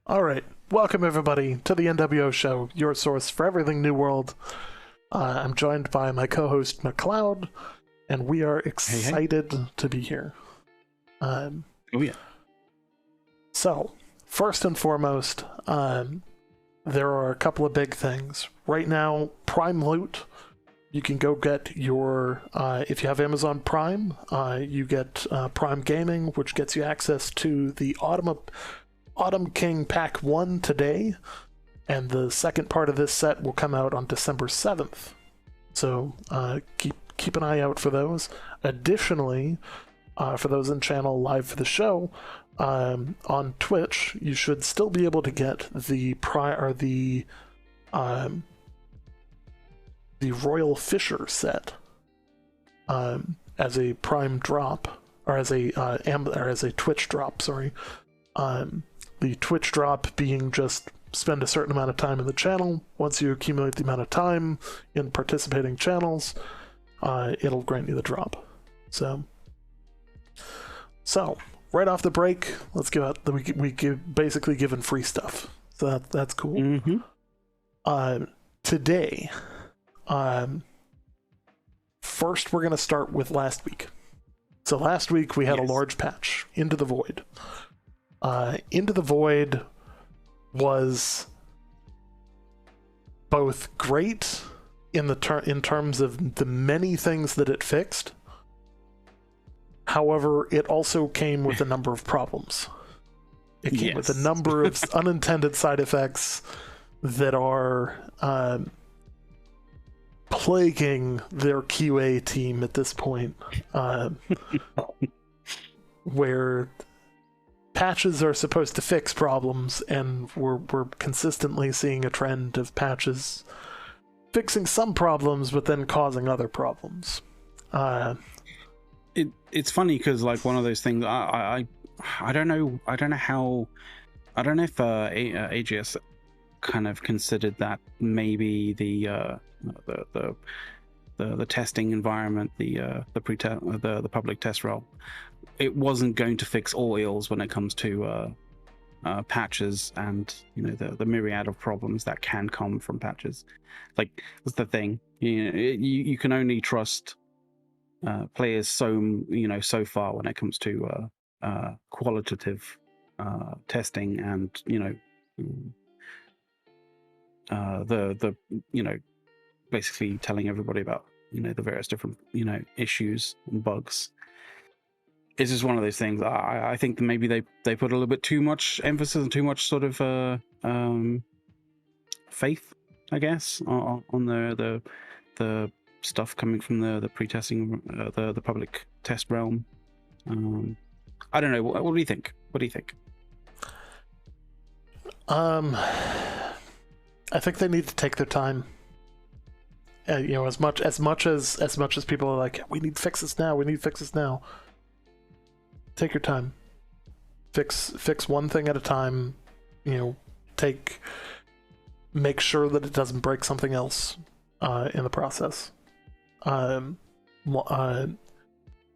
All right, welcome everybody to the NWO show, your source for everything New World. I'm joined by my co-host McLeod, and we are excited to be here. Oh yeah. So, first and foremost, there are a couple of big things. Right now, Prime Loot, you can go get your, if you have Amazon Prime, you get Prime Gaming, which gets you access to the Autumn King Pack 1 today, and the second part of this set will come out on December 7th. So keep an eye out for those. Additionally, for those in channel live for the show, on Twitch, you should still be able to get the Royal Fisher set as a Prime drop, or as a Twitch drop. Sorry. The Twitch drop being just spend a certain amount of time in the channel. Once you accumulate the amount of time in participating channels, it'll grant you the drop. So right off the break, let's give out. We give basically given free stuff. So that's cool. Mm-hmm. Today, first we're gonna start with last week. So last week we had a large patch, Into the Void. Into the Void was both great in terms of the many things that it fixed. However, it also came with a number of problems. It came with a number of unintended side effects that are plaguing their QA team at this point, where patches are supposed to fix problems, and we're consistently seeing a trend of patches fixing some problems but then causing other problems. It's funny because, like, one of those things, I don't know if AGS kind of considered that maybe the testing environment, the public test role, it wasn't going to fix all ills when it comes to patches and the myriad of problems that can come from patches. Like, that's the thing. You can only trust players so far when it comes to qualitative testing and basically telling everybody about the various different issues and bugs. It's just one of those things. I think that maybe they put a little bit too much emphasis and too much sort of faith, I guess, on the stuff coming from the pre-testing, the public test realm. I don't know. What do you think? What do you think? I think they need to take their time. As much as people are like, we need fixes now. Take your time. Fix one thing at a time. Make sure that it doesn't break something else in the process.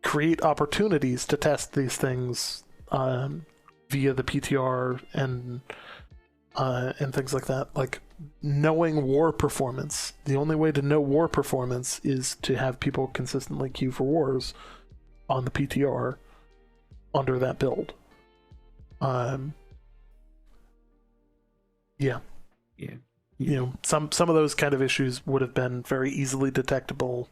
Create opportunities to test these things via the PTR and things like that. Like, knowing war performance. The only way to know war performance is to have people consistently queue for wars on the PTR under that build. Some of those kind of issues would have been very easily detectable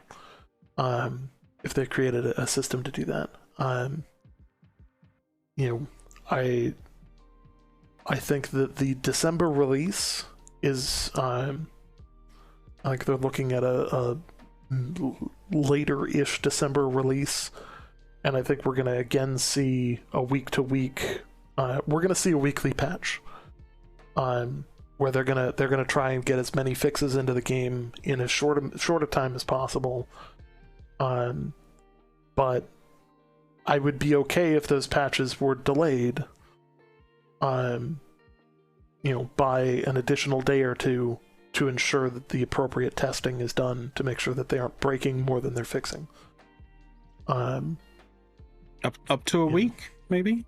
if they created a system to do that. I think that the December release is like they're looking at a later-ish December release, and I think we're gonna again see a week-to-week. We're gonna see a weekly patch, where they're gonna try and get as many fixes into the game in as short a time as possible. But I would be okay if those patches were delayed, by an additional day or two to ensure that the appropriate testing is done to make sure that they aren't breaking more than they're fixing. Up to a week, maybe?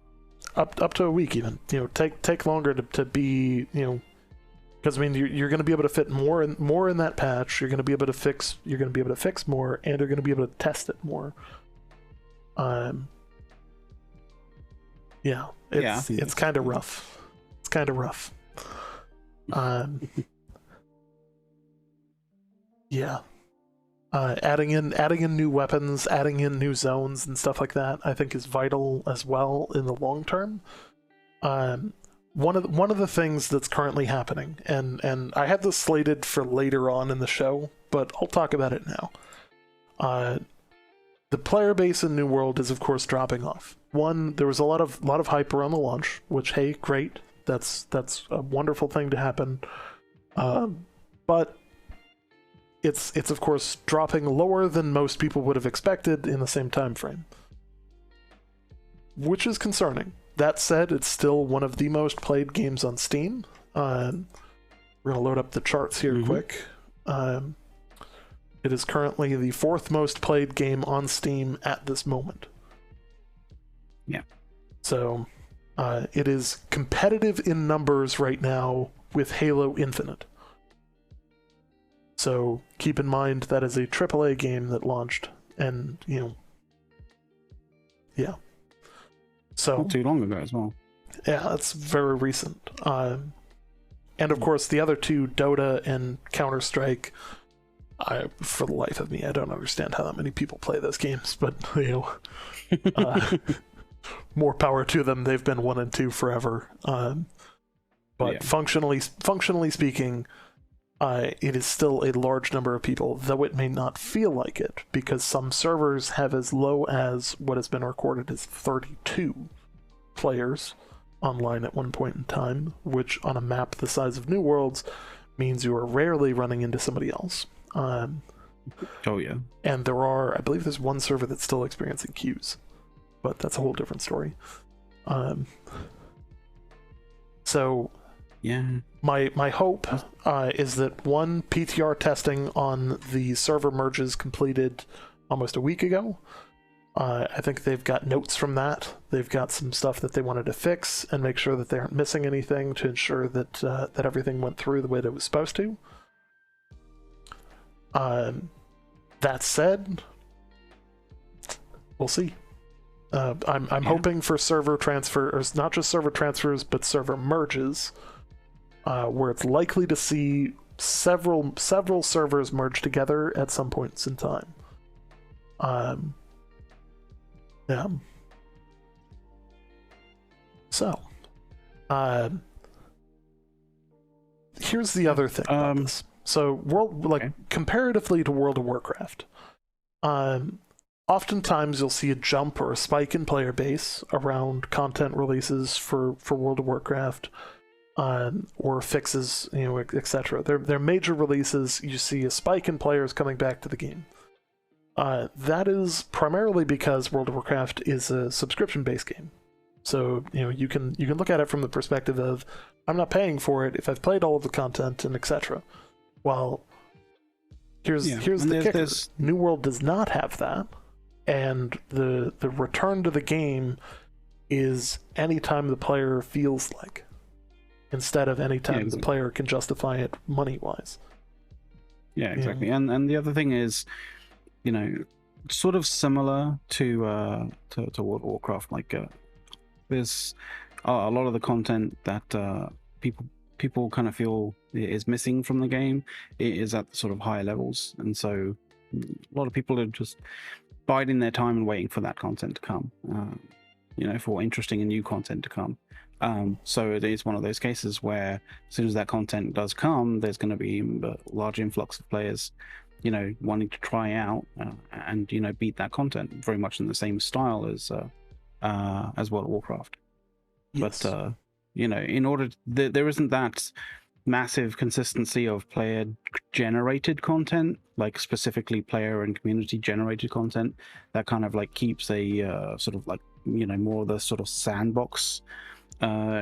up to a week even. Take longer to be, because I mean you're going to be able to fit more in that patch. You're going to be able to fix more, and you're going to be able to test it more. It's kind of rough. It's kind of rough. Yeah. Adding in new weapons, adding in new zones and stuff like that, I think is vital as well in the long term. One of the things that's currently happening, and I had this slated for later on in the show, but I'll talk about it now. The player base in New World is of course dropping off. There was a lot of hype around the launch, which, hey, great, that's a wonderful thing to happen. But it's of course dropping lower than most people would have expected in the same time frame, which is concerning. That said, it's still one of the most played games on Steam. We're gonna load up the charts here quick. It is currently the 4th most played game on Steam at this moment. Yeah. So it is competitive in numbers right now with Halo Infinite. So keep in mind that is a AAA game that launched, and yeah. So not too long ago as well. Yeah, that's very recent. And of course, the other two, Dota and Counter-Strike. For the life of me, I don't understand how that many people play those games, but more power to them. They've been 1 and 2 forever. But functionally speaking, it is still a large number of people, though it may not feel like it, because some servers have as low as what has been recorded as 32 players online at one point in time, which on a map the size of New World's means you are rarely running into somebody else. Oh yeah. And I believe there's one server that's still experiencing queues, but that's a whole different story. So yeah, my hope is that one, PTR testing on the server merges completed almost a week ago. I think they've got notes from that. They've got some stuff that they wanted to fix and make sure that they aren't missing anything to ensure that that everything went through the way that it was supposed to. That said, we'll see. I'm hoping for server transfer, or not just server transfers, but server merges, where it's likely to see several servers merge together at some points in time. Yeah. So, here's the other thing about this. So, comparatively to World of Warcraft, oftentimes you'll see a jump or a spike in player base around content releases for World of Warcraft, or fixes, etc. They're major releases. You see a spike in players coming back to the game. That is primarily because World of Warcraft is a subscription-based game. So you can look at it from the perspective of, I'm not paying for it if I've played all of the content and etc. Well, here's the kicker. New World does not have that, and the return to the game is anytime the player feels like, instead of anytime the player can justify it money-wise. Yeah, exactly. And the other thing is, sort of similar to World of Warcraft. Like, there's a lot of the content that people kind of feel is missing from the game. It is at the sort of higher levels, and so a lot of people are just biding their time and waiting for that content to come. For interesting and new content to come. So it is one of those cases where as soon as that content does come, there's going to be a large influx of players, wanting to try out and beat that content, very much in the same style as World of Warcraft. Yes. But in order there isn't that massive consistency of player generated content, like specifically player and community generated content, that kind of like keeps a sort of like more of the sort of sandbox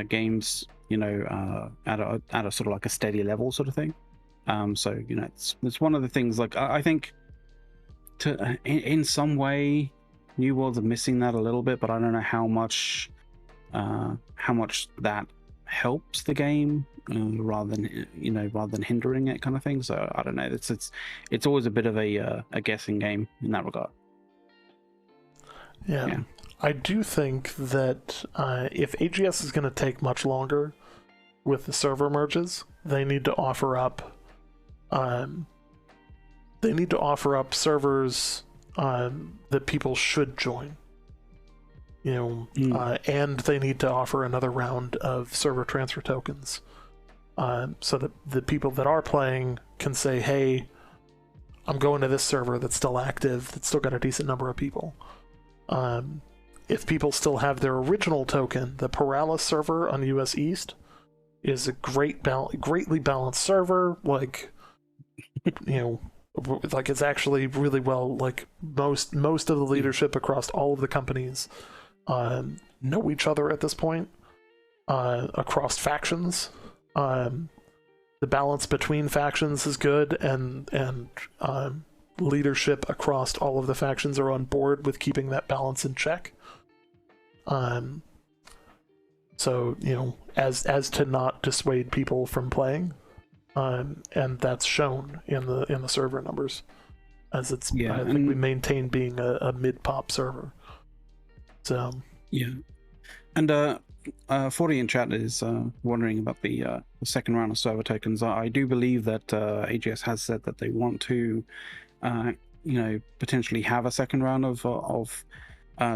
games at a sort of like a steady level sort of thing. So it's one of the things, like I think in some way New Worlds are missing that a little bit, but I don't know how much how much that helps the game rather than hindering it, kind of thing. So I don't know. It's always a bit of a guessing game in that regard. Yeah. I do think that if AGS is going to take much longer with the server merges, they need to offer up servers that people should join. And they need to offer another round of server transfer tokens, so that the people that are playing can say, "Hey, I'm going to this server that's still active, that's still got a decent number of people." If people still have their original token, the Paralis server on US East is a greatly balanced server. Like, like it's actually really well. Like most of the leadership across all of the companies know each other at this point, across factions. The balance between factions is good, and leadership across all of the factions are on board with keeping that balance in check. So as to not dissuade people from playing, and that's shown in the server numbers, as it's I think we maintain being a mid-pop server. So and 40 in chat is wondering about the second round of server tokens. I do believe that AGS has said that they want to potentially have a second round of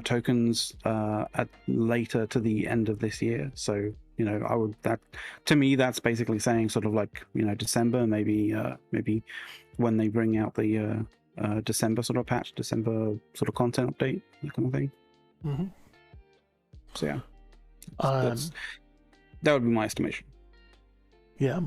tokens at later to the end of this year. So to me that's basically saying sort of like December, maybe when they bring out the December sort of patch, December sort of content update, that kind of thing. Mm-hmm. So yeah, that would be my estimation. Yeah.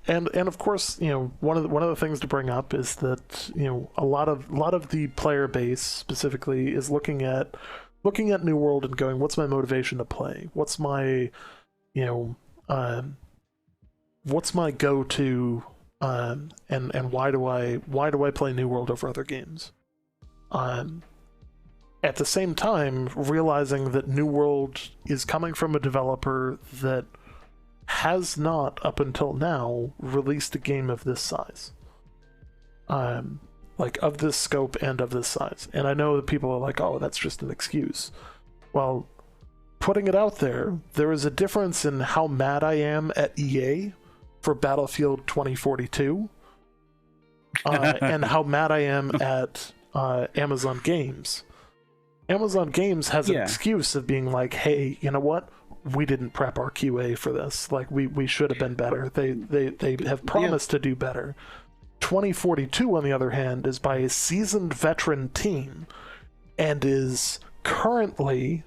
And of course, one of the things to bring up is that a lot of the player base specifically is looking at New World and going, what's my motivation to play? What's my what's my go-to, and why do I play New World over other games? At the same time, realizing that New World is coming from a developer that has not, up until now, released a game of this size. Like, of this scope and of this size. And I know that people are like, oh, that's just an excuse. Well, putting it out there is a difference in how mad I am at EA for Battlefield 2042, and how mad I am at Amazon Games. Amazon Games has an excuse of being like, hey, you know what? We didn't prep our QA for this. Like, we should have been better. They have promised to do better. 2042, on the other hand, is by a seasoned veteran team and is currently,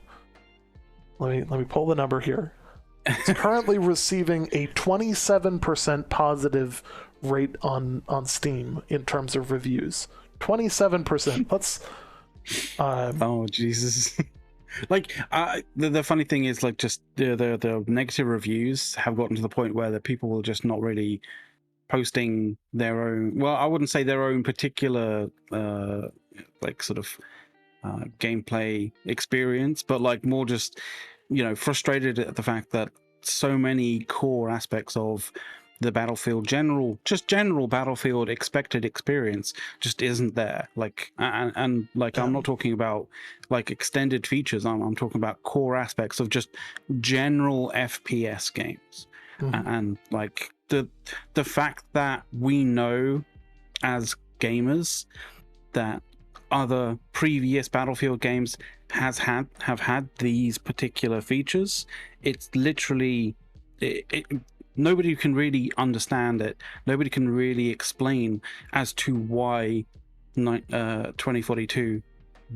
let me pull the number here. It's currently receiving a 27% positive rate on Steam in terms of reviews. 27%. Let's oh Jesus. Like, the funny thing is, like, just the negative reviews have gotten to the point where the people will just not really posting their own, well, I wouldn't say their own particular like sort of gameplay experience, but like more just frustrated at the fact that so many core aspects of the Battlefield general Battlefield expected experience just isn't there. Like, and like, I'm not talking about like extended features. I'm talking about core aspects of just general FPS games. And like the fact that we know as gamers that other previous Battlefield games have had these particular features, it's literally nobody can really understand it. Nobody can really explain as to why 2042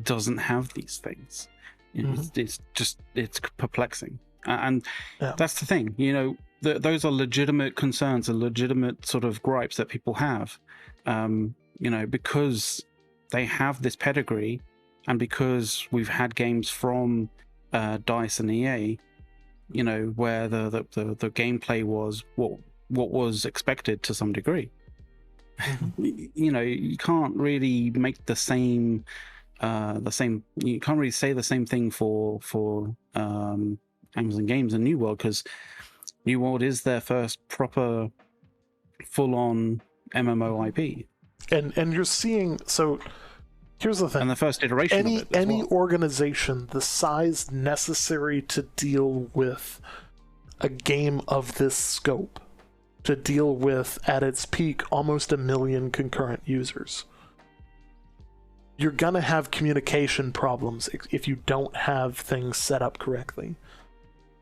doesn't have these things. It's perplexing, and that's the thing. Those are legitimate concerns and legitimate sort of gripes that people have, because they have this pedigree, and because we've had games from DICE and EA, where the gameplay was what was expected to some degree. You can't really make the same you can't really say the same thing for Amazon Games and New World, because New World is their first proper full-on MMO IP. And you're seeing, so here's the thing. And the first iteration of it as any well. organization the size necessary to deal with a game of this scope, to deal with at its peak almost 1 million concurrent users, you're gonna have communication problems if you don't have things set up correctly.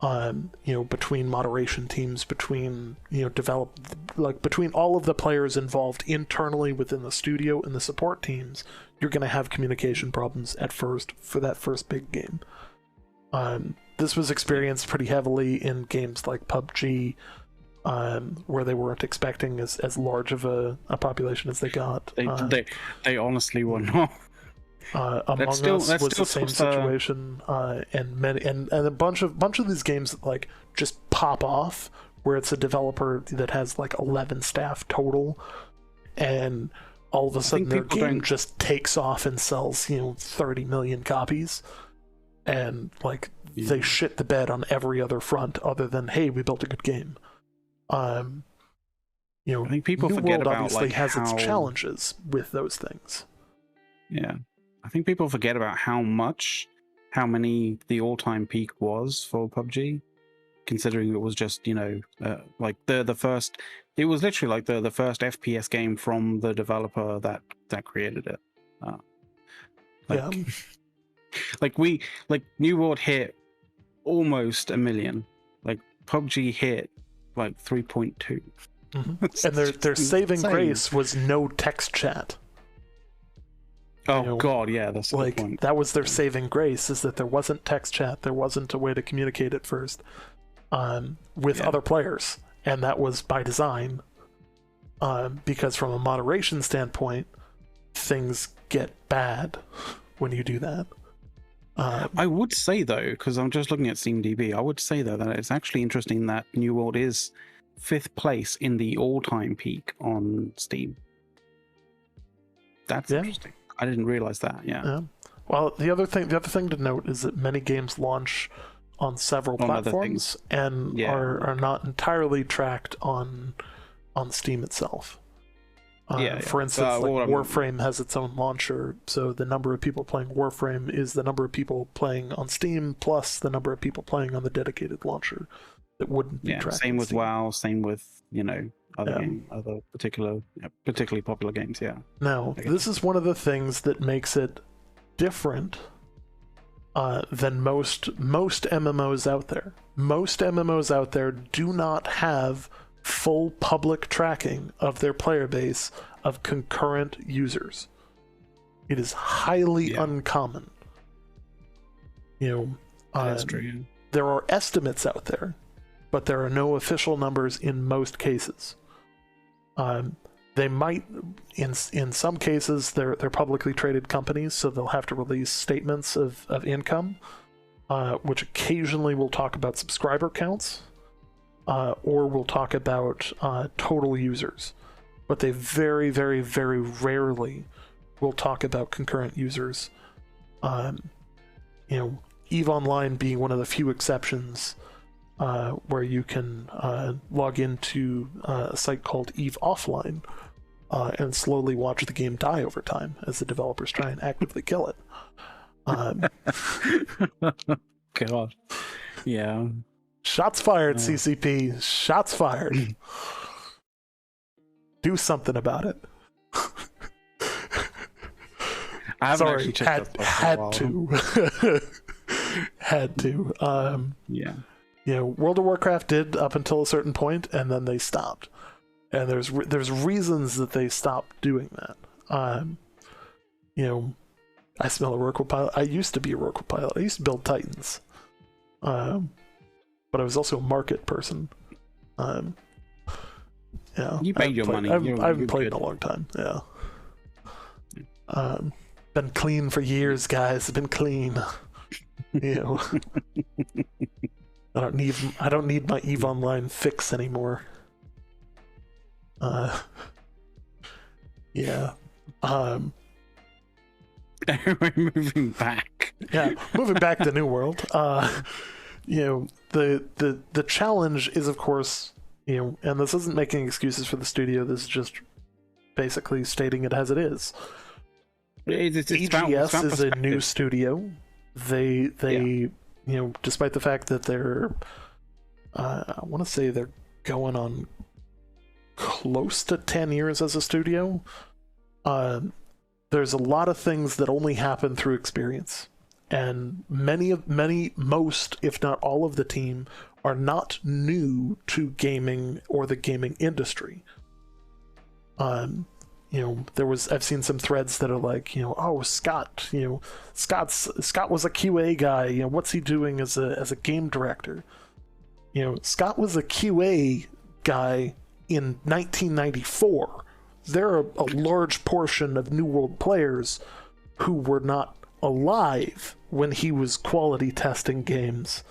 Between moderation teams, between between all of the players involved internally within the studio and the support teams, you're going to have communication problems at first for that first big game. This was experienced pretty heavily in games like PUBG, where they weren't expecting as large of a population as they got. They honestly were not. Among Us was the same situation, and a bunch of these games that like just pop off, where it's a developer that has like 11 staff total, and all of a sudden their game just takes off and sells 30 million copies, and like they shit the bed on every other front other than, hey, we built a good game. I think people New forget World about obviously has how... its challenges with those things. Yeah. I think people forget about how many the all-time peak was for PUBG, considering it was just, like the first, it was literally like the first FPS game from the developer that created it. Like New World hit almost 1 million. Like PUBG hit like 3.2. Mm-hmm. And their saving grace was no text chat. God, yeah, that's a good point. That was their saving grace, is that there wasn't text chat, there wasn't a way to communicate at first with other players, and that was by design, because from a moderation standpoint, things get bad when you do that. I would say, though, because I'm just looking at SteamDB, I would say, though, that it's actually interesting that New World is 5th place in the all-time peak on Steam. That's interesting. I didn't realize that. Yeah. Well, the other thing to note is that many games launch on several platforms and are not entirely tracked on Steam itself. For instance, Warframe has its own launcher, so the number of people playing Warframe is the number of people playing on Steam plus the number of people playing on the dedicated launcher that wouldn't be tracked. Same with WoW. Same with other particularly popular games. Yeah. Now, this is one of the things that makes it different than most MMOs out there. Most MMOs out there do not have full public tracking of their player base of concurrent users. It is highly uncommon. That's true. There are estimates out there, but there are no official numbers in most cases. They might, in some cases, they're publicly traded companies, so they'll have to release statements of income, which occasionally will talk about subscriber counts, or will talk about total users. But they very, very, very rarely will talk about concurrent users. EVE Online being one of the few exceptions, where you can log into a site called EVE Offline and slowly watch the game die over time as the developers try and actively kill it. God. Yeah. Shots fired, CCP. Shots fired. Do something about it. I haven't actually checked that had to. Had to. World of Warcraft did up until a certain point, and then they stopped. And there's reasons that they stopped doing that. I smell a Rorqual pilot. I used to be a Rorqual pilot. I used to build Titans. But I was also a market person. You paid your money. I haven't played in a long time. Yeah. Been clean for years, guys. I've been clean. I don't need my EVE Online fix anymore. Anyway, moving back. Moving back to New World. you know, the challenge is, of course, you know, and this isn't making excuses for the studio. This is just basically stating it as it is. It's AGS is a new perspective. studio. They you know, despite the fact that they're, I want to say they're going on close to 10 years as a studio. There's a lot of things that only happen through experience, and most, if not all of the team are not new to gaming or the gaming industry. You know, I've seen some threads that are like, you know, oh, Scott was a QA guy, you know, what's he doing as a game director? You know, Scott was a QA guy in 1994. There are a large portion of New World players who were not alive when he was quality testing games.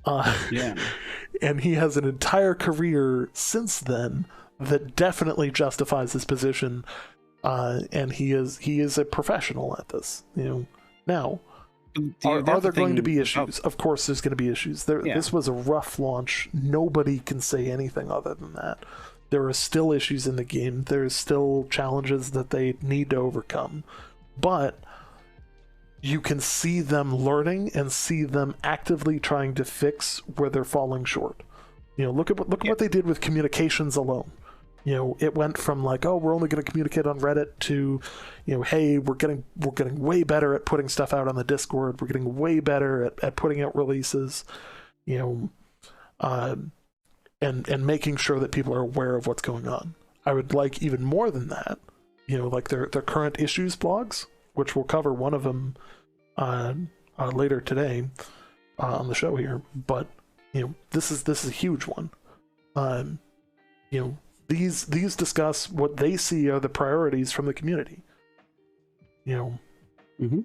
And he has an entire career since then that definitely justifies his position, and he is a professional at this. You know, now are there going to be issues? Of course, there's going to be issues. This was a rough launch. Nobody can say anything other than that. There are still issues in the game. There's still challenges that they need to overcome, but you can see them learning and see them actively trying to fix where they're falling short. You know, look at what they did with communications alone. You know, it went from like, oh, we're only going to communicate on Reddit to, you know, hey, we're getting way better at putting stuff out on the Discord. We're getting way better at putting out releases. You know, and making sure that people are aware of what's going on. I would like even more than that, you know, like their current issues blogs, which we'll cover one of them later today on the show here. But you know, this is a huge one. You know, these discuss what they see are the priorities from the community. You know. Mm-hmm.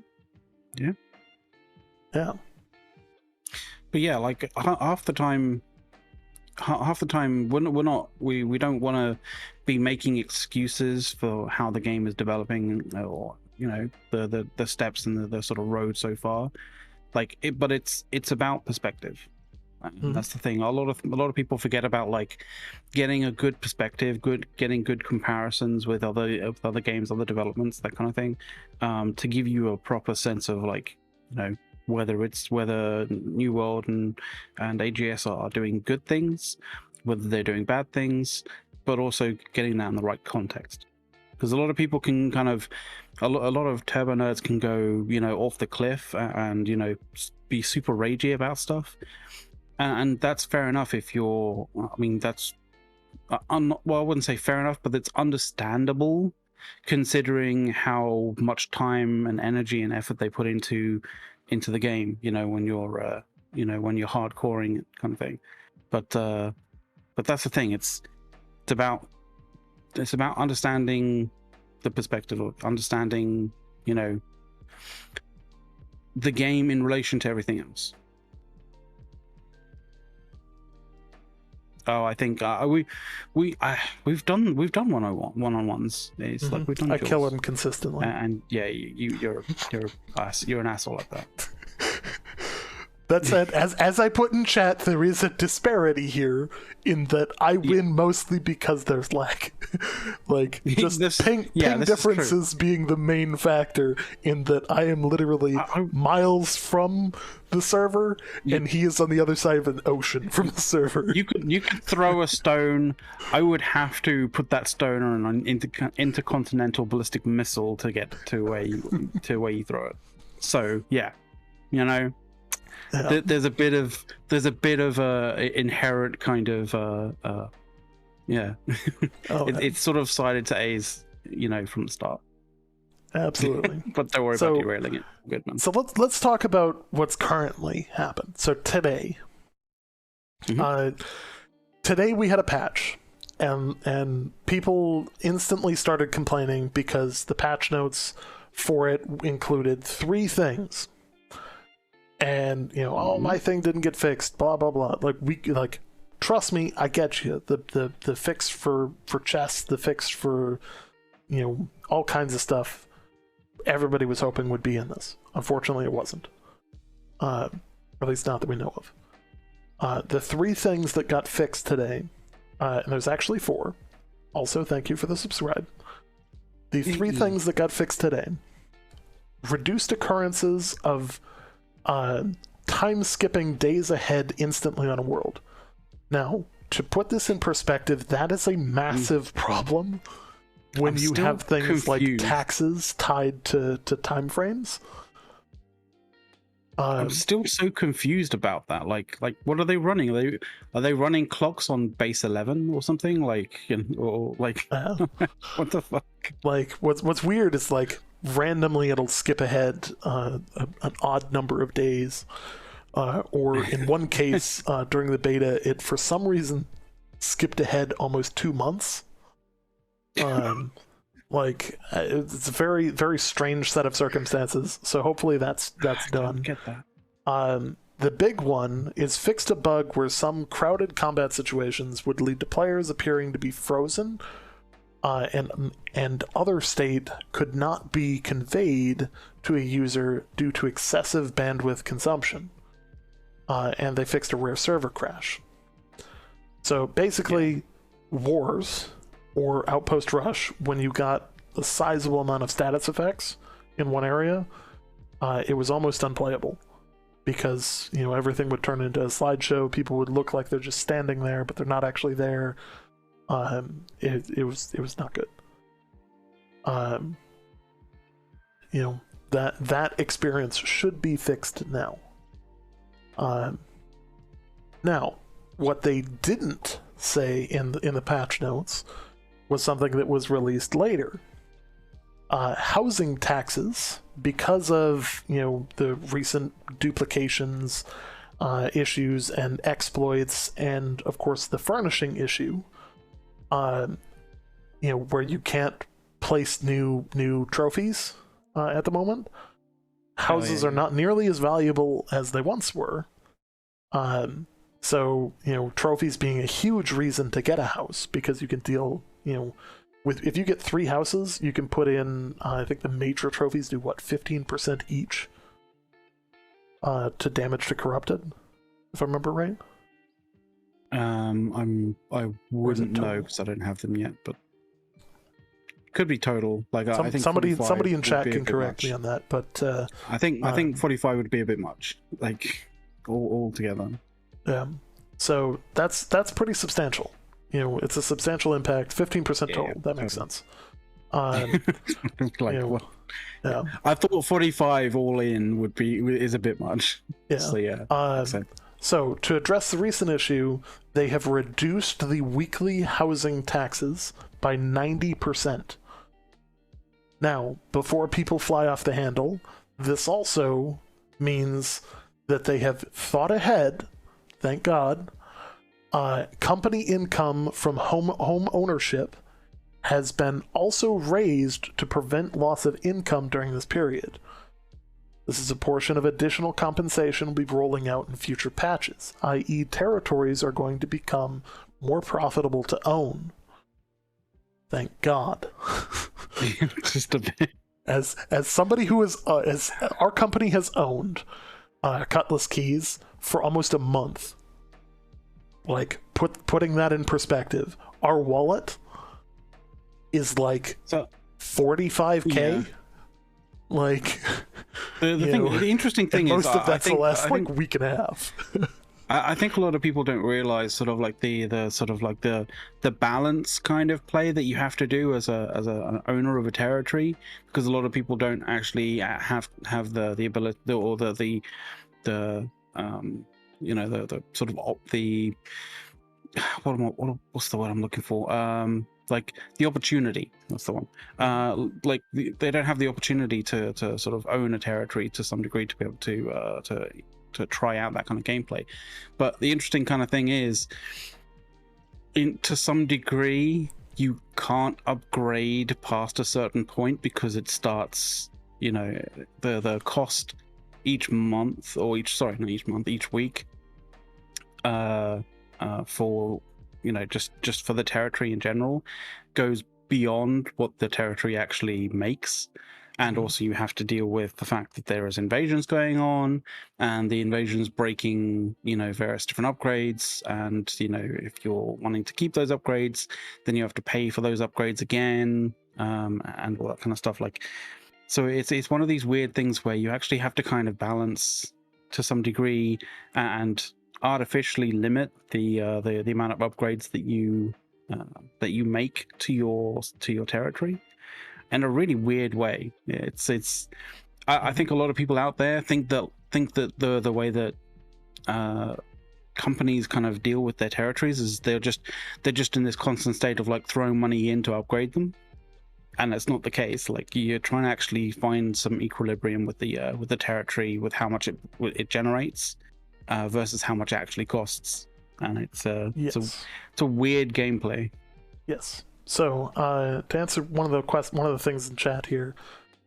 Yeah. But yeah, like half the time we don't want to be making excuses for how the game is developing, or you know, the steps and the sort of road so far. Like it, but it's about perspective. That's the thing. A lot of people forget about like getting a good perspective, getting good comparisons with other games, other developments, that kind of thing, to give you a proper sense of like, you know, whether New World and AGS are doing good things, whether they're doing bad things, but also getting that in the right context. Because a lot of people can kind of, a lot of turbo nerds can go, you know, off the cliff and, you know, be super ragey about stuff. And that's fair enough if you're, I mean, that's, well, I wouldn't say fair enough, but it's understandable considering how much time and energy and effort they put into the game, you know, when you're, you know, when you're hardcoring it kind of thing. But that's the thing. It's about understanding the perspective, of understanding, you know, the game in relation to everything else. Oh, I think we've done one-on-ones. It's like we've done. I kill him consistently, and yeah, you're an asshole like that. That said, as I put in chat, there is a disparity here in that I win mostly because there's lag. Like, just ping differences being the main factor, in that I am literally miles from the server, and he is on the other side of an ocean from the server. You could throw a stone. I would have to put that stone on an intercontinental ballistic missile to get to where you throw it. So yeah, you know. Yeah. There's a bit of inherent kind of it's sort of sided to A's, you know, from the start. Absolutely. But don't worry about derailing it. Good, man. So let's talk about what's currently happened. So today, today we had a patch, and people instantly started complaining because the patch notes for it included 3 things. And, you know, oh, my thing didn't get fixed, blah blah blah. Like trust me, I get you. The fix for chests, the fix for, you know, all kinds of stuff, everybody was hoping would be in this. Unfortunately, it wasn't. Or at least not that we know of. The 3 things that got fixed today, and there's actually 4. Also, thank you for the subscribe. The 3 things that got fixed today: reduced occurrences of time skipping days ahead instantly on a world. Now, to put this in perspective, that is a massive problem when you have things like taxes tied to time frames. I'm still so confused about that. Like, what are they running? Are they running clocks on base 11 or something? Like, or like, what the fuck? Like, what's weird is like randomly it'll skip ahead an odd number of days, or in one case during the beta, it for some reason skipped ahead almost 2 months. Like, it's a very, very strange set of circumstances. So hopefully that's done. I don't get that. The big one is fixed a bug where some crowded combat situations would lead to players appearing to be frozen, and other state could not be conveyed to a user due to excessive bandwidth consumption. And they fixed a rare server crash. So basically, wars or Outpost Rush, when you got a sizable amount of status effects in one area, it was almost unplayable because, you know, everything would turn into a slideshow. People would look like they're just standing there, but they're not actually there. It was not good. You know, that experience should be fixed now. Now, what they didn't say in the patch notes was something that was released later. Housing taxes, because of, you know, the recent duplications issues and exploits, and of course the furnishing issue, you know, where you can't place new trophies at the moment. Houses are not nearly as valuable as they once were. So, you know, trophies being a huge reason to get a house, because you can deal, you know, with, if you get 3 houses, you can put in, I think the major trophies do what, 15% each to damage to corrupted, if I remember right. I wouldn't know because I don't have them yet, but could be total. Like, I think somebody in chat can correct me on that, but I think 45 would be a bit much, like all together. Yeah, so that's pretty substantial. You know, it's a substantial impact. 15% total. That makes sense. Like, you know, well, yeah. I thought 45 all in is a bit much. Yeah. So yeah. So to address the recent issue, they have reduced the weekly housing taxes by 90%. Now, before people fly off the handle, this also means that they have thought ahead. Thank God. Company income from home ownership has been also raised to prevent loss of income during this period. This is a portion of additional compensation we'll be rolling out in future patches, i.e. territories are going to become more profitable to own. Thank God. Just a bit. As somebody who is, as our company has owned Cutlass Keys for almost a month, like, putting that in perspective, our wallet is like 45K. Yeah. Like, the interesting thing is most of that's the last like week and a half. I think a lot of people don't realize sort of like the sort of like the balance kind of play that you have to do as an owner of a territory, because a lot of people don't actually have the ability or the you know, the sort of the what's the word I'm looking for? Like the opportunity. That's the one. Like they don't have the opportunity to sort of own a territory to some degree to be able to try out that kind of gameplay. But the interesting kind of thing is, to some degree, you can't upgrade past a certain point because it starts, you know, the cost each month or each week for, you know, just for the territory in general goes beyond what the territory actually makes. And also you have to deal with the fact that there is invasions going on, and the invasions breaking, various different upgrades. And, if you're wanting to keep those upgrades, then you have to pay for those upgrades again, and all that kind of stuff. So it's one of these weird things where you actually have to kind of balance to some degree and artificially limit the amount of upgrades that you make to your territory in a really weird way. I think a lot of people out there think that the way that companies kind of deal with their territories is they're just in this constant state of like throwing money in to upgrade them, and that's not the case. Like, you're trying to actually find some equilibrium with the territory, with how much it generates versus how much it actually costs, and it's a weird gameplay. Yes. So to answer one of the things in chat here,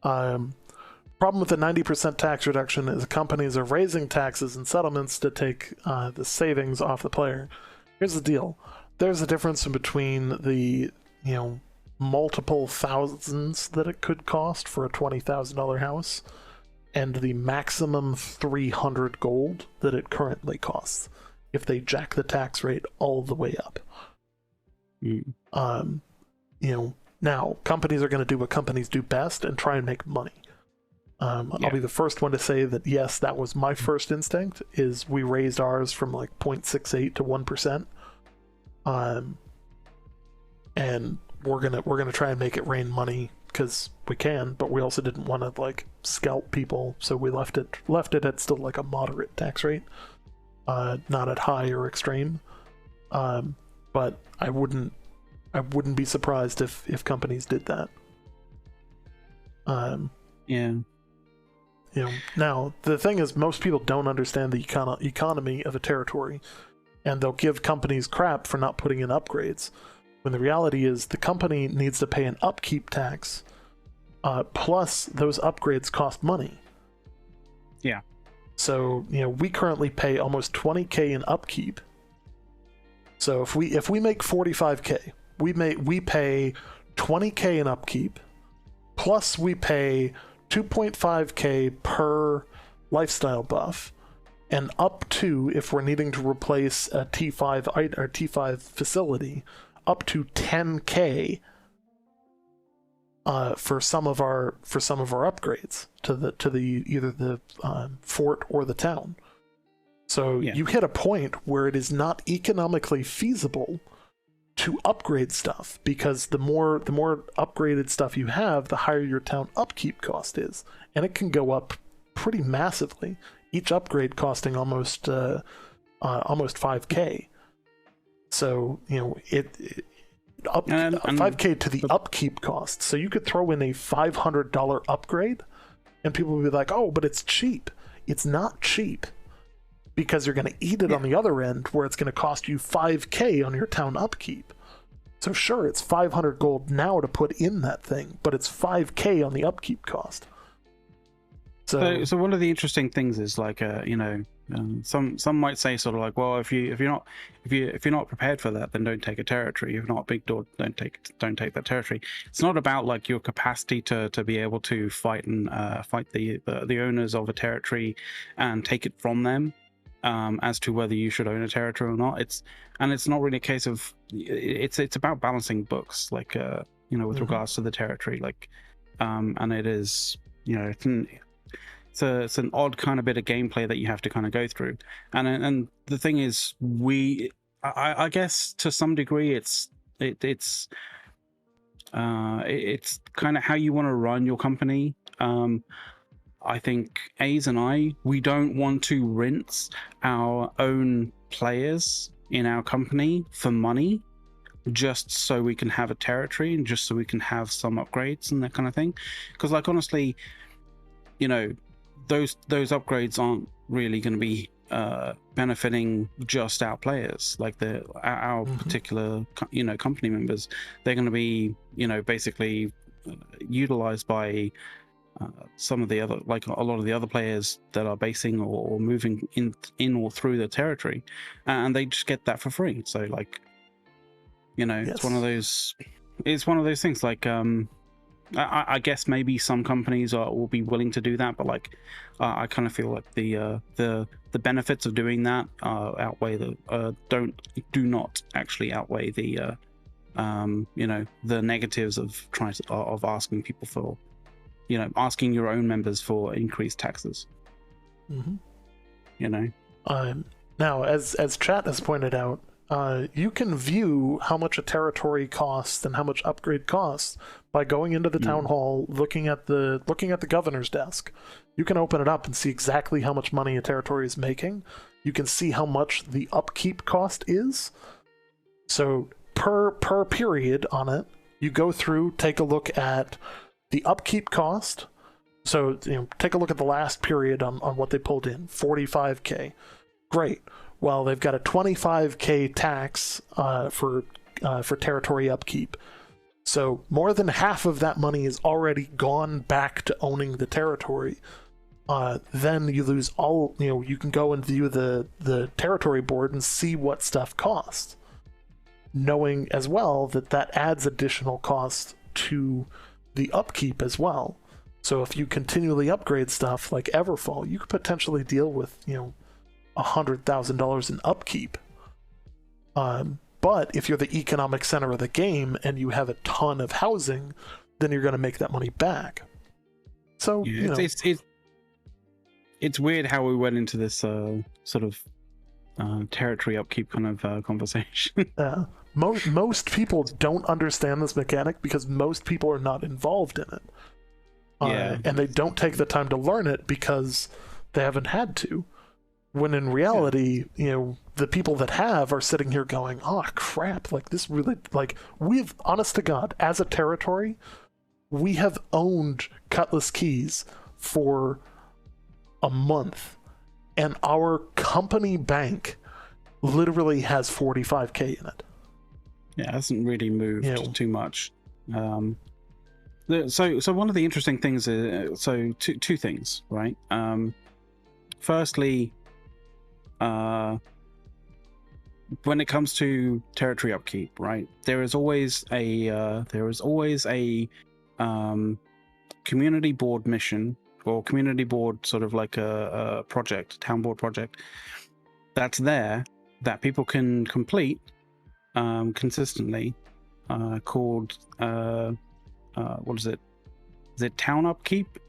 problem with the 90% tax reduction is companies are raising taxes and settlements to take the savings off the player. Here's the deal: there's a difference in between the multiple thousands that it could cost for a $20,000 house and the maximum 300 gold that it currently costs if they jack the tax rate all the way up. Now companies are going to do what companies do best and try and make money. I'll be the first one to say that yes, that was my first instinct. Is we raised ours from like 0.68 to 1%, and we're gonna try and make it rain money because we can, but we also didn't want to like scalp people, so we left it at still like a moderate tax rate, not at high or extreme. But I wouldn't be surprised if companies did that. Now the thing is, most people don't understand the economy of a territory, and they'll give companies crap for not putting in upgrades, when the reality is the company needs to pay an upkeep tax, plus those upgrades cost money. Yeah. So we currently pay almost 20k in upkeep. So if we make 45k, we pay 20k in upkeep, plus we pay 2.5k per lifestyle buff, and up to, if we're needing to replace a T5 facility, up to 10k for some of our upgrades to either the fort or the town. So you hit a point where it is not economically feasible to upgrade stuff, because the more upgraded stuff you have, the higher your town upkeep cost is, and it can go up pretty massively. Each upgrade costing almost 5k. So 5k to the upkeep cost. So you could throw in a $500 upgrade, and people will be like, "Oh, but it's cheap." It's not cheap, because you're going to eat it on the other end, where it's going to cost you 5k on your town upkeep. So sure, it's 500 gold now to put in that thing, but it's 5k on the upkeep cost. So one of the interesting things is like, some might say sort of like, well, if you're not prepared for that, then don't take a territory. If you're not a big door, don't take that territory. It's not about like your capacity to be able to fight the owners of a territory and take it from them, as to whether you should own a territory or not. It's not really a case of, it's about balancing books, like with regards to the territory, like, and it is, it's an odd kind of bit of gameplay that you have to kind of go through, and the thing is, I guess to some degree it's kind of how you want to run your company. I think A's and we don't want to rinse our own players in our company for money, just so we can have a territory and just so we can have some upgrades and that kind of thing. Because, like, honestly, those upgrades aren't really going to be benefiting just our players, like our particular company members. They're going to be basically utilized by some of the other, like a lot of the other players that are basing or moving in or through the territory, and they just get that for free. So, like, it's one of those things, like, I guess maybe some companies will be willing to do that, but like I kind of feel like the benefits of doing that outweigh do not actually outweigh the the negatives of of asking people for, asking your own members for increased taxes. Mm-hmm. Now, as chat has pointed out, you can view how much a territory costs and how much upgrade costs by going into the town hall, looking at the governor's desk. You can open it up and see exactly how much money a territory is making. You can see how much the upkeep cost is. So per period on it, you go through, take a look at the upkeep cost. So take a look at the last period on what they pulled in, 45K. Great. Well, they've got a 25K tax for territory upkeep. So more than half of that money is already gone back to owning the territory. Then you lose all, you can go and view the territory board and see what stuff costs, knowing as well that adds additional cost to the upkeep as well. So if you continually upgrade stuff like Everfall, you could potentially deal with, $100,000 in upkeep. But if you're the economic center of the game and you have a ton of housing, then you're going to make that money back. So it's weird how we went into this sort of territory upkeep kind of conversation. Most people don't understand this mechanic because most people are not involved in it. And they don't take the time to learn it because they haven't had to. When in reality, the people that have are sitting here going, oh crap, like this really, like we've, honest to God, as a territory, we have owned Cutlass Keys for a month and our company bank literally has 45K in it. Yeah, it hasn't really moved too much. So one of the interesting things is, two things, right? Firstly, when it comes to territory upkeep, right, there is always a community board mission or community board sort of like a project, town board project that's there that people can complete consistently, called what is it? Is it town upkeep?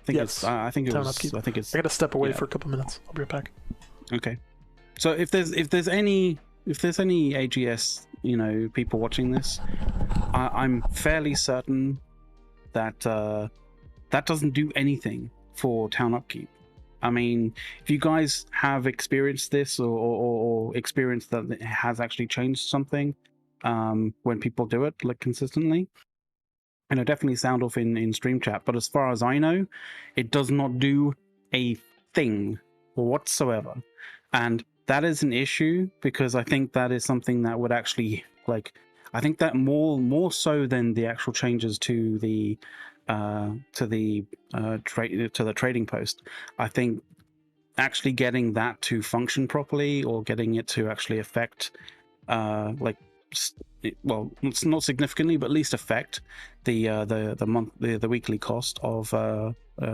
Yes. I think town it's. upkeep. I think it's. I gotta step away for a couple minutes. I'll be right back. Okay. So if there's any AGS people watching this, I'm fairly certain that that doesn't do anything for town upkeep. I mean, if you guys have experienced this or experienced that it has actually changed something when people do it like consistently, definitely sound off in stream chat. But as far as I know, it does not do a thing whatsoever, and that is an issue because I think that is something that would actually I think that more so than the actual changes to the trading post. I think actually getting that to function properly or getting it to actually affect it's not significantly, but at least affect the weekly cost of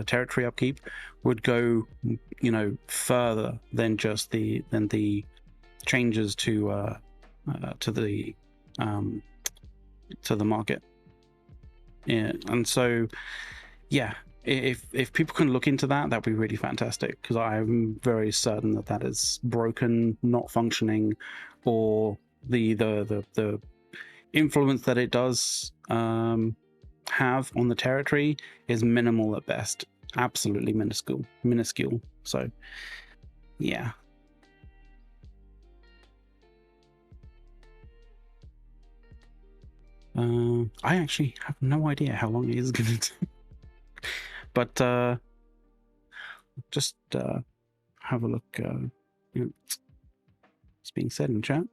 territory upkeep would go further than just the changes to the market. And so if people can look into that, that'd be really fantastic, because I'm very certain that is broken, not functioning, or the influence that it does have on the territory is minimal at best, absolutely minuscule. So yeah. I actually have no idea how long it is going to take, but just have a look. It's being said in chat.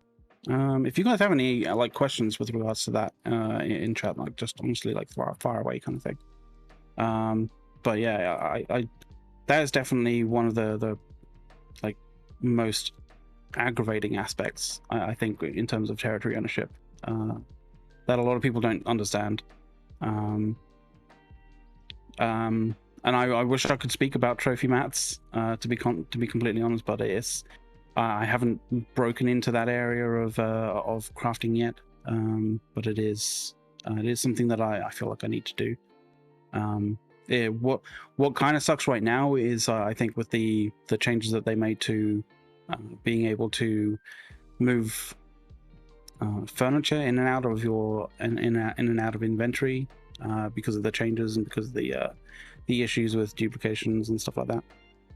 If you guys have any questions with regards to that in chat, just honestly far away kind of thing. But yeah, I that is definitely one of the most aggravating aspects, I think, in terms of territory ownership, that a lot of people don't understand. And I wish I could speak about trophy mats, to be completely honest, but I haven't broken into that area of crafting yet. But it is something that I feel like I need to do. What kind of sucks right now is I think with the changes that they made to being able to move furniture in and out of your in and out of inventory because of the changes and because of the issues with duplications and stuff like that.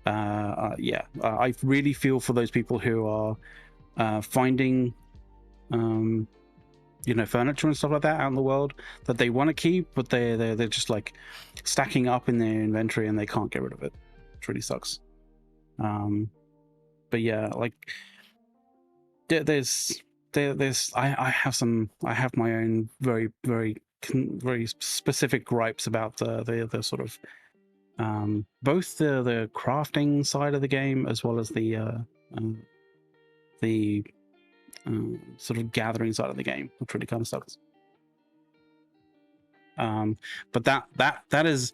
I really feel for those people who are finding furniture and stuff like that out in the world that they want to keep, but they're just like stacking up in their inventory and they can't get rid of it. It really sucks. But yeah, like there's I have my own very specific gripes about the sort of both the crafting side of the game as well as the sort of gathering side of the game, which really kind of sucks. But that is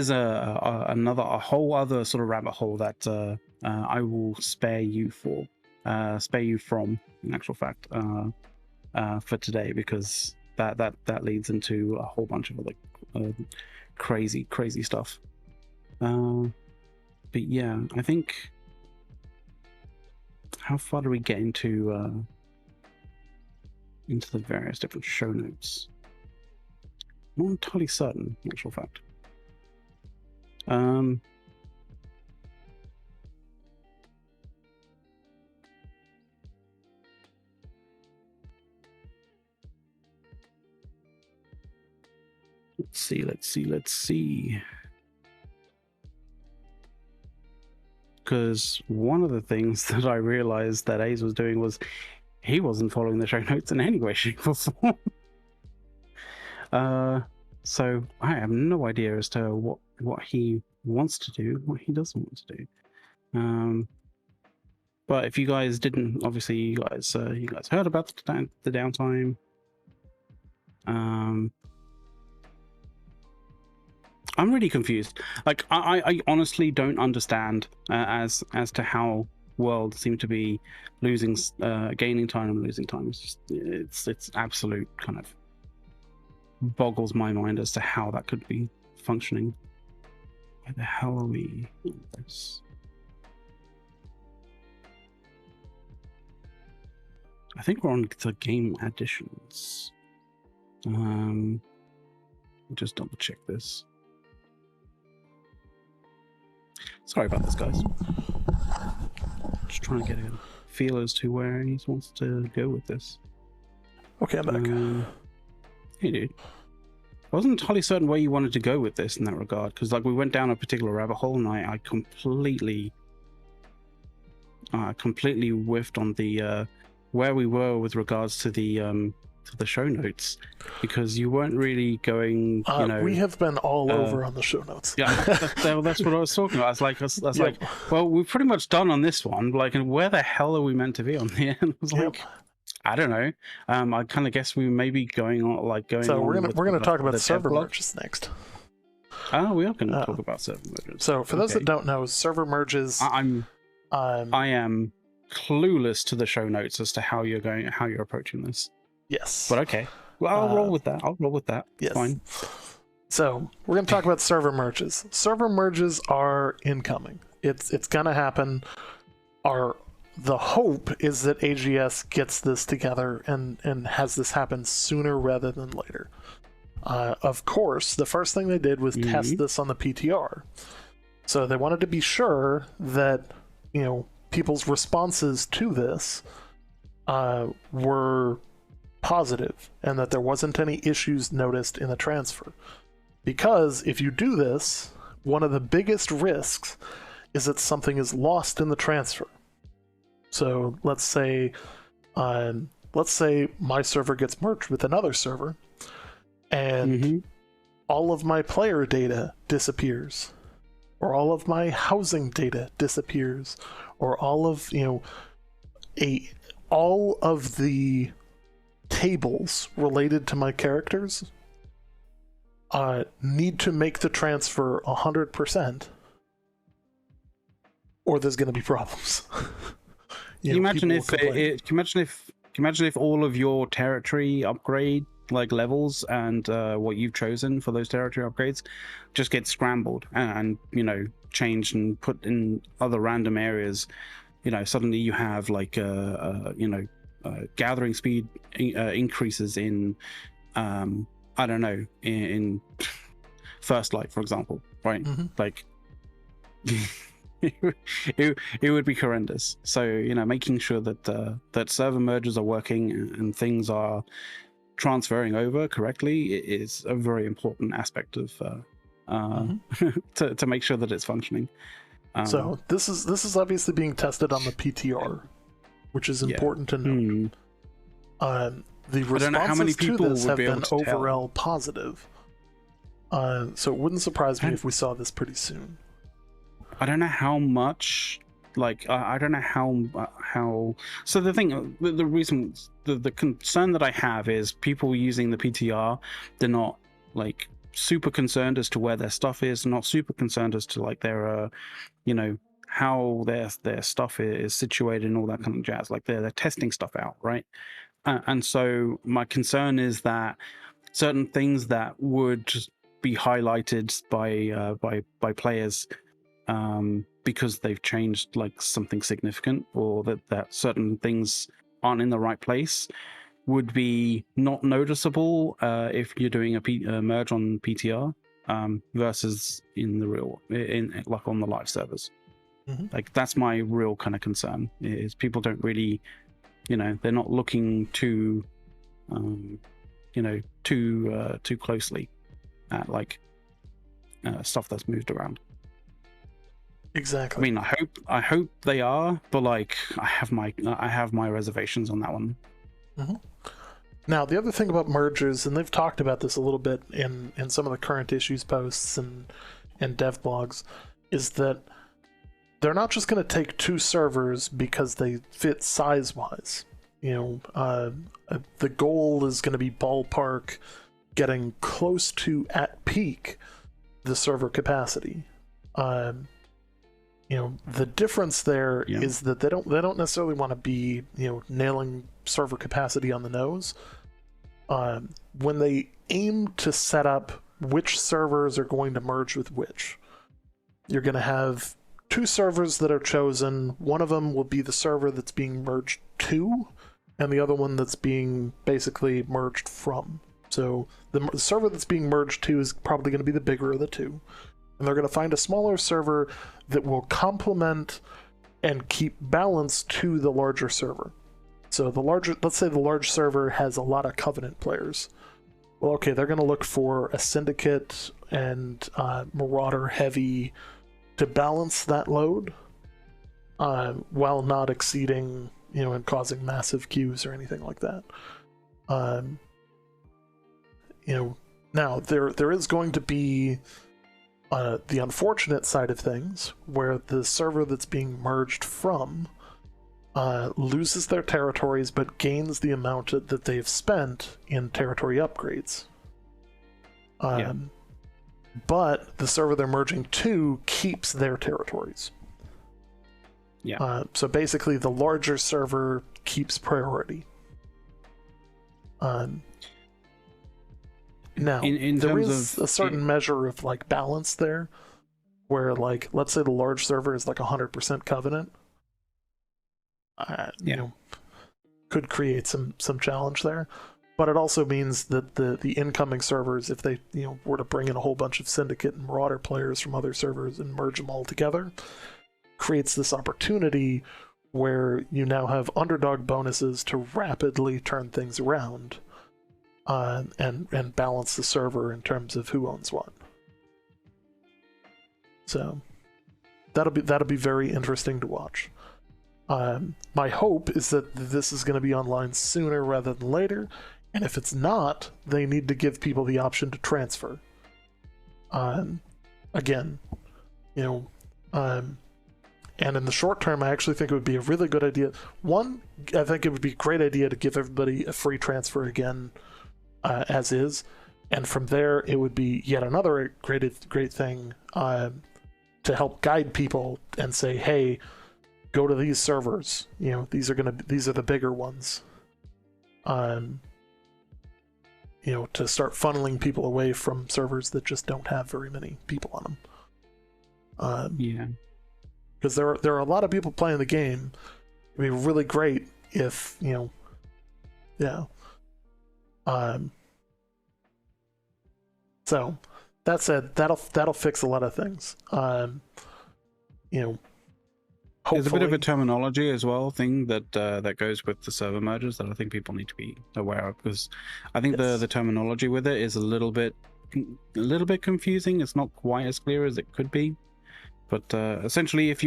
a whole other sort of rabbit hole that I will spare you from, in actual fact, for today, because that leads into a whole bunch of other crazy stuff. But yeah, I think, how far do we get into the various different show notes? Not entirely certain, in actual fact. Let's see. Because one of the things that I realized that Ace was doing was he wasn't following the show notes in any way, shape, or form. So I have no idea as to what he wants to do, what he doesn't want to do. But if you guys didn't, obviously you guys heard about the downtime. I'm really confused. Like I honestly don't understand as to how worlds seem to be losing, gaining time and losing time. It's absolute kind of boggles my mind as to how that could be functioning. Where the hell are we on this? I think we're on the game additions. Just double check this. Sorry about this, guys. Just trying to get a feel as to where he wants to go with this. Okay, I'm back. Hey, dude. I wasn't entirely certain where you wanted to go with this in that regard, because like we went down a particular rabbit hole, and I completely whiffed on the where we were with regards to the show notes, because you weren't really going. We have been all over on the show notes. Yeah, that's what I was talking about. I was like, well, we're pretty much done on this one. Like, and where the hell are we meant to be on the end? I was like, I don't know. I kind of guess we may be going on. So we're gonna talk about server merges next. Oh, we are going to talk about server merges. So for those that don't know, server merges. I am clueless to the show notes as to how you're approaching this. Yes. But okay. Well, I'll roll with that. Yes. Fine. So we're going to talk about server merges. Server merges are incoming. It's going to happen. The hope is that AGS gets this together and has this happen sooner rather than later. Of course, the first thing they did was test this on the PTR. So they wanted to be sure that, people's responses to this were positive and that there wasn't any issues noticed in the transfer. Because if you do this, one of the biggest risks is that something is lost in the transfer. So let's say my server gets merged with another server, and all of my player data disappears, or all of my housing data disappears, or all of all of the tables related to my characters need to make the transfer 100%, or there's going to be problems. Can you imagine if all of your territory upgrade like levels and what you've chosen for those territory upgrades just get scrambled and changed and put in other random areas? Suddenly you have like gathering speed increases in I don't know, in First Light, for example, right? Mm-hmm. Like it would be horrendous. So making sure that that server merges are working and things are transferring over correctly is a very important aspect of to make sure that it's functioning. So this is obviously being tested on the PTR, which is important to note. The responses to this have been overall positive. So it wouldn't surprise me if we saw this pretty soon. I don't know how much, like, I don't know how. So the thing, the reason, the concern that I have is people using the PTR, they're not like super concerned as to where their stuff is, not super concerned as to like their, how their stuff is situated and all that kind of jazz. Like they're testing stuff out, right? And so my concern is that certain things that would be highlighted by players because they've changed like something significant, or that certain things aren't in the right place, would be not noticeable if you're doing a merge on PTR versus in the real, in like on the live servers. Mm-hmm. Like that's my real kind of concern, is people don't really, they're not looking too too closely at like stuff that's moved around. Exactly. I mean, I hope they are, but like I have my reservations on that one. Mm-hmm. Now, the other thing about mergers, and they've talked about this a little bit in some of the current issues posts and dev blogs, is that they're not just going to take two servers because they fit size-wise. The goal is going to be ballpark getting close to, at peak, the server capacity. The difference there is that they don't necessarily want to be nailing server capacity on the nose. When they aim to set up which servers are going to merge with which, you're going to have two servers that are chosen. One of them will be the server that's being merged to, and the other one that's being basically merged from. So the server that's being merged to is probably going to be the bigger of the two. And they're going to find a smaller server that will complement and keep balance to the larger server. So let's say the large server has a lot of Covenant players. Well, okay, they're going to look for a Syndicate and Marauder heavy to balance that load, while not exceeding, and causing massive queues or anything like that. Now there is going to be the unfortunate side of things, where the server that's being merged from loses their territories but gains the amount that they've spent in territory upgrades. But the server they're merging to keeps their territories. So basically the larger server keeps priority. Now, there is a certain measure of like balance there, where like, let's say the large server is like 100% Covenant. Could create some challenge there, but it also means that the incoming servers, if they were to bring in a whole bunch of Syndicate and Marauder players from other servers and merge them all together, creates this opportunity where you now have underdog bonuses to rapidly turn things around. And balance the server in terms of who owns what. So that'll be very interesting to watch. My hope is that this is going to be online sooner rather than later, and if it's not, they need to give people the option to transfer. Again, and in the short term, I actually think it would be a really good idea. One, I think it would be a great idea to give everybody a free transfer again. As is. and from there it would be yet another great thing to help guide people and say, hey, go to these servers. These are the bigger ones. To start funneling people away from servers that just don't have very many people on them. Yeah. Because there are a lot of people playing the game. It'd be really great if, yeah. So that said, that'll fix a lot of things. There's a bit of a terminology as well thing that goes with the server mergers that I think people need to be aware of, because I think the terminology with it is a little bit confusing. It's not quite as clear as it could be. But essentially, if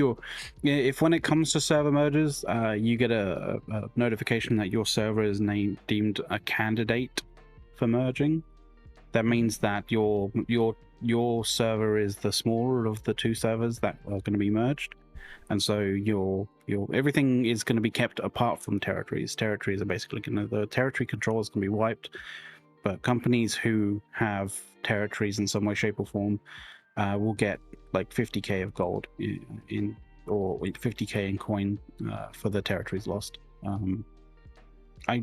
when it comes to server mergers, you get a notification that your server is deemed a candidate for merging, that means that your server is the smaller of the two servers that are going to be merged, and so your everything is going to be kept apart from territories. Territories are basically the territory control is going to be wiped, but companies who have territories in some way, shape, or form will get like 50k of gold or 50k in coin for the territories lost. I'm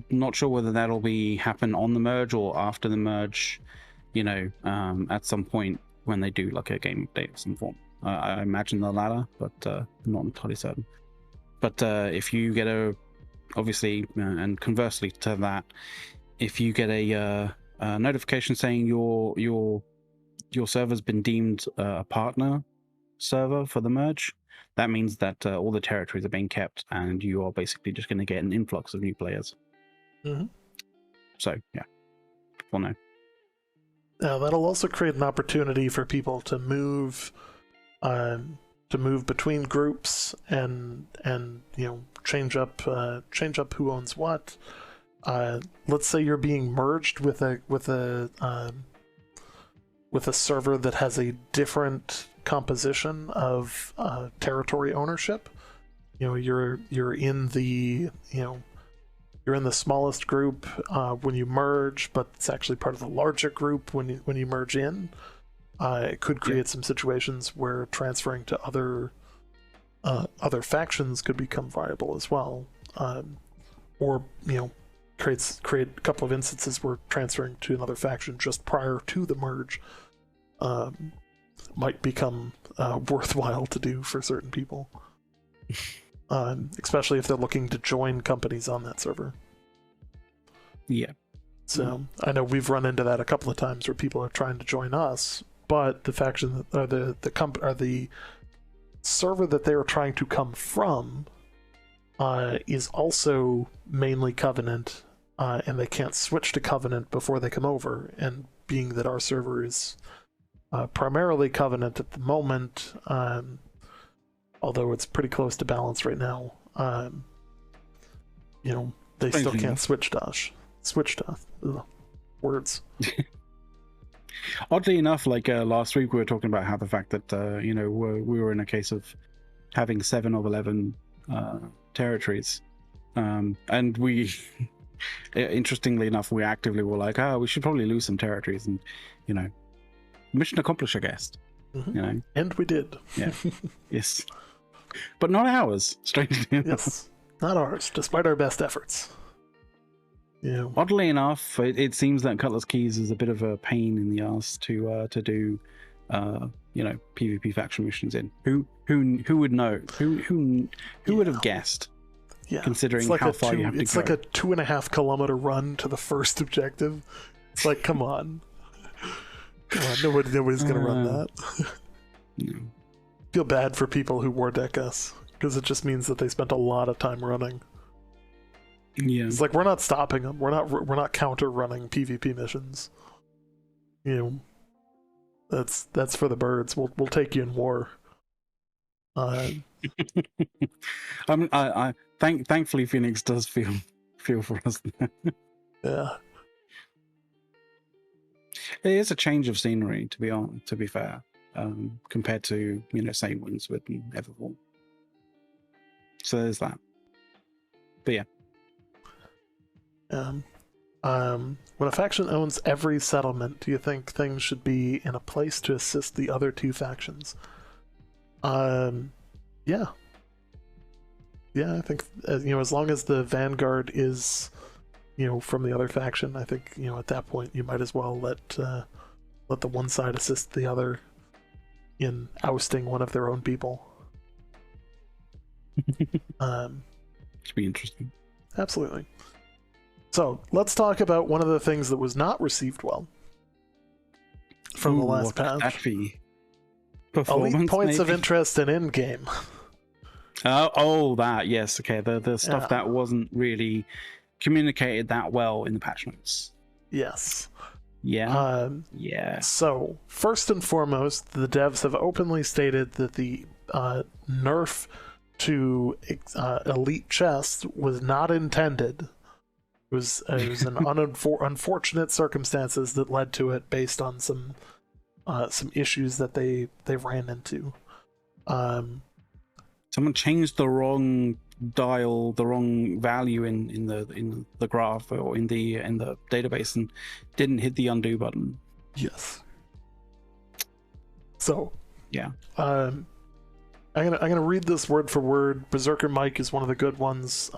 not sure whether that'll happen on the merge or after the merge, at some point when they do like a game update of some form. I imagine the latter, but I'm not entirely certain. But if you get obviously, and conversely to that, if you get a notification saying your server's been deemed a partner server for the merge, that means that all the territories are being kept, and you are basically just going to get an influx of new players. Mm-hmm. So yeah, people know. Now that'll also create an opportunity for people to move between groups and change up who owns what. Let's say you're being merged with a server that has a different composition of territory ownership. You're in the smallest group when you merge, but it's actually part of the larger group when you merge in. It could create some situations where transferring to other factions could become viable as well, or create a couple of instances where transferring to another faction just prior to the merge might become worthwhile to do for certain people, especially if they're looking to join companies on that server. Yeah. So I know we've run into that a couple of times where people are trying to join us, but the faction or the server that they are trying to come from is also mainly Covenant, and they can't switch to Covenant before they come over. And being that our server is primarily Covenant at the moment, although it's pretty close to balance right now, they still can't switch to us. Words. Oddly enough, like last week we were talking about how the fact that we were in a case of having 7 of 11 territories, and we interestingly enough we actively were like, we should probably lose some territories, and mission accomplished, I guess. Mm-hmm. And we did. Yeah. Yes, but not ours, strangely enough. Yes, not ours, despite our best efforts. Yeah. Oddly enough, it seems that Cutlass Keys is a bit of a pain in the ass to do, PvP faction missions in. Who would know? Who would have guessed? Yeah. Considering how far you have to go. It's like a 2.5 kilometer run to the first objective. It's like, come on. Nobody's gonna run that. No. Feel bad for people who war deck us, because it just means that they spent a lot of time running. Yeah, it's like we're not stopping them. We're not counter running PvP missions. That's for the birds. We'll take you in war. Thankfully Phoenix does feel for us. Yeah, it is a change of scenery, to be fair, compared to St. Winswood and Everform. So there's that. But yeah. When a faction owns every settlement, do you think things should be in a place to assist the other two factions? Yeah. Yeah, I think, as long as the vanguard is, from the other faction, I think, at that point you might as well let the one side assist the other in ousting one of their own people. Should be interesting. Absolutely. So let's talk about one of the things that was not received well from the last patch. Elite points of interest in Endgame. That, yes, okay. The stuff that wasn't really communicated that well in the patch notes. Yes. Yeah. So, first and foremost, the devs have openly stated that the nerf to elite chests was not intended. It was an unfortunate circumstances that led to it based on some issues that they ran into. Someone changed the wrong dial, the wrong value in the graph or in the database, and didn't hit the undo button. Yes. So yeah, I'm gonna read this word for word. Berserker Mike is one of the good ones.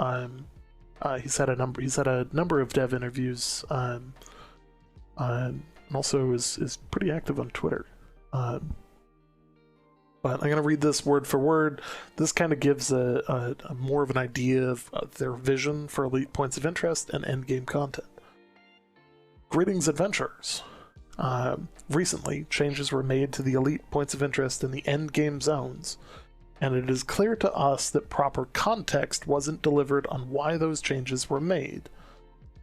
He's had a number of dev interviews, and also is pretty active on Twitter. But I'm going to read this word for word. This kind of gives a more of an idea of their vision for elite points of interest and endgame content. Greetings, adventurers. Recently, changes were made to the elite points of interest in the endgame zones, and it is clear to us that proper context wasn't delivered on why those changes were made.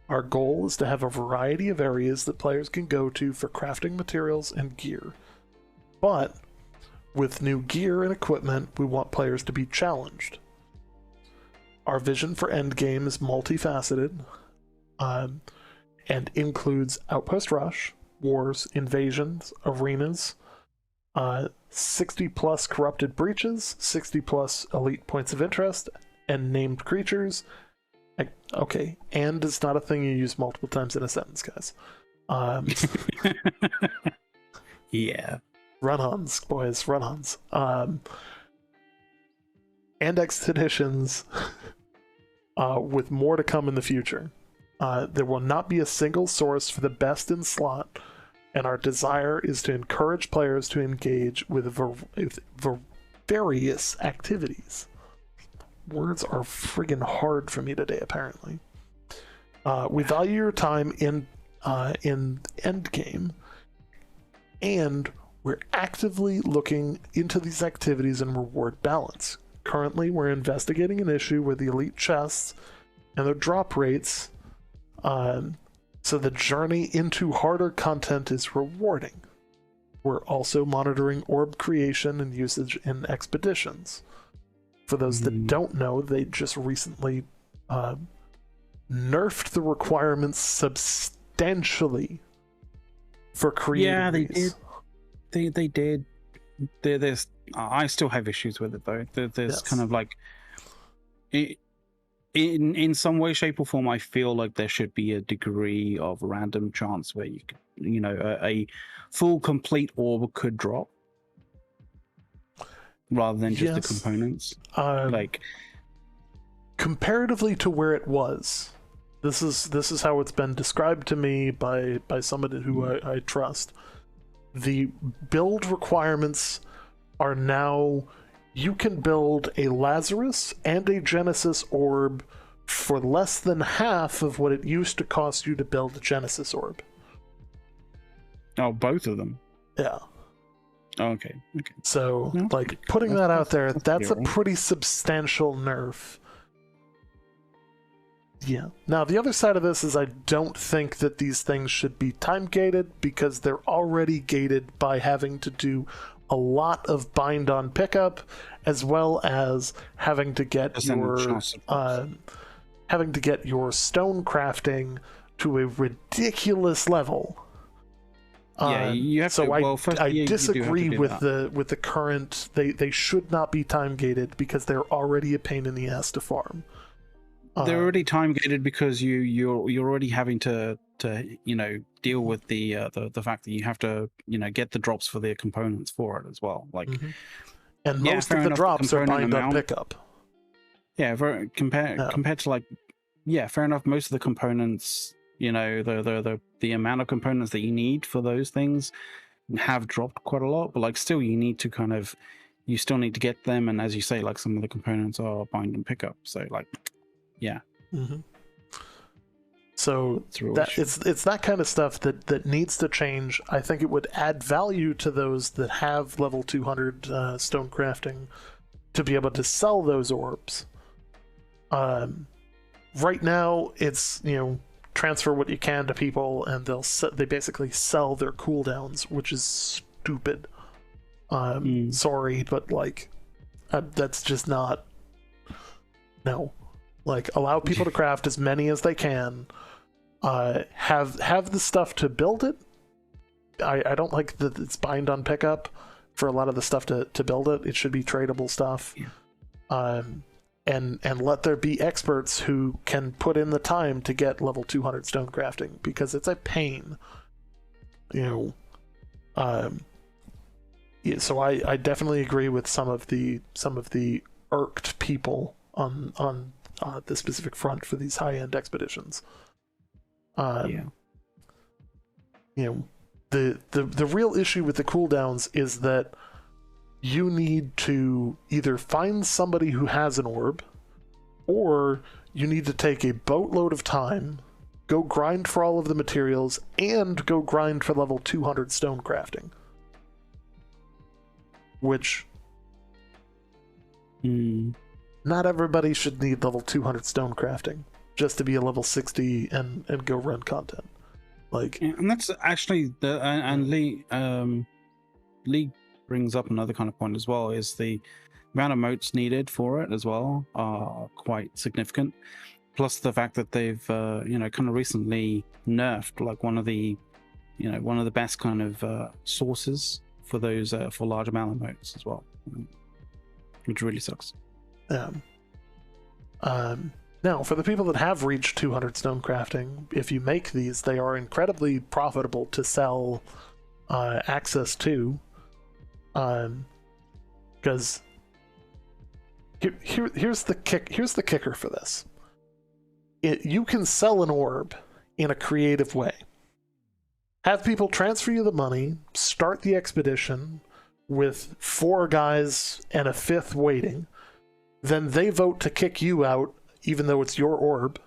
Our goal is to have a variety of areas that players can go to for crafting materials and gear. But with new gear and equipment, we want players to be challenged. Our vision for Endgame is multifaceted, and includes Outpost Rush, Wars, Invasions, Arenas, 60 plus Corrupted Breaches, 60 plus Elite Points of Interest, and Named Creatures. Okay, and is not a thing you use multiple times in a sentence, guys. Yeah. Run-ons, boys, run-ons. And expeditions, with more to come in the future. There will not be a single source for the best in slot, and our desire is to encourage players to engage with various activities. Words are friggin' hard for me today, apparently. We value your time in Endgame, and we're actively looking into these activities and reward balance. Currently, we're investigating an issue with the elite chests and their drop rates, so the journey into harder content is rewarding. We're also monitoring orb creation and usage in expeditions. For those that don't know, they just recently nerfed the requirements substantially for creating. Yeah, they did. They did. There's. I still have issues with it though. There's kind of like, in some way, shape, or form, I feel like there should be a degree of random chance where you could, a full complete orb could drop, rather than just the components. Like comparatively to where it was, this is how it's been described to me by somebody who I trust. The build requirements are now, you can build a Lazarus and a Genesis orb for less than half of what it used to cost you to build a Genesis orb. Oh, both of them? Yeah. Oh, okay. So, putting that out there, that's a pretty substantial nerf. Yeah. Now, the other side of this is I don't think that these things should be time gated, because they're already gated by having to do a lot of bind on pickup, as well as having to get your stone crafting to a ridiculous level. You have so to. I disagree with the current. They should not be time gated because they're already a pain in the ass to farm. They're already time gated because you're already having to deal with the fact that you have to get the drops for the components for it as well. Like, and yeah, most fair of the enough, drops are component bind on amount. pickup. Yeah, compared to, like, yeah, fair enough. Most of the components, the amount of components that you need for those things have dropped quite a lot, but like still you still need to get them, and as you say, like some of the components are bind and pickup. So like, yeah. So that it's that kind of stuff that needs to change. I think it would add value to those that have level 200 stone crafting to be able to sell those orbs. Right now, it's transfer what you can to people, and they basically sell their cooldowns, which is stupid. Sorry, but like that's just not. No, like allow people to craft as many as they can. Have the stuff to build it. I don't like that it's bind on pickup for a lot of the stuff to build it. It should be tradable stuff. Yeah. And let there be experts who can put in the time to get level 200 stone crafting, because it's a pain. So I definitely agree with some of the irked people on the specific front for these high-end expeditions. The real issue with the cooldowns is that you need to either find somebody who has an orb, or you need to take a boatload of time, go grind for all of the materials, and go grind for level 200 stone crafting. Which not everybody should need level 200 stone crafting just to be a level 60 and go run content. Like, and that's actually and Lee brings up another kind of point as well, is the amount of motes needed for it as well are quite significant. Plus the fact that they've kind of recently nerfed like one of the best kind of sources for those for large amount of motes as well, which really sucks. Now, for the people that have reached 200 stone crafting, if you make these, they are incredibly profitable to sell access to. Because here's the kicker for this. You can sell an orb in a creative way. Have people transfer you the money, start the expedition with 4 guys and a 5th waiting, then they vote to kick you out, even though it's your orb,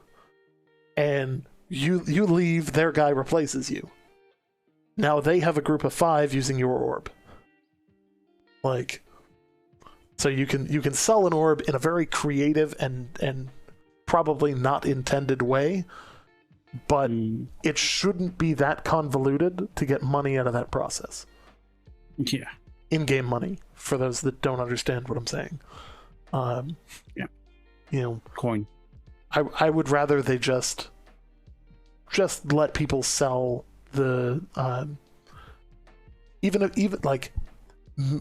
and you leave, their guy replaces you. Now they have a group of 5 using your orb. Like, so you can sell an orb in a very creative and probably not intended way, but it shouldn't be that convoluted to get money out of that process. Yeah. In-game money, for those that don't understand what I'm saying. Coin. I would rather they just let people sell the even like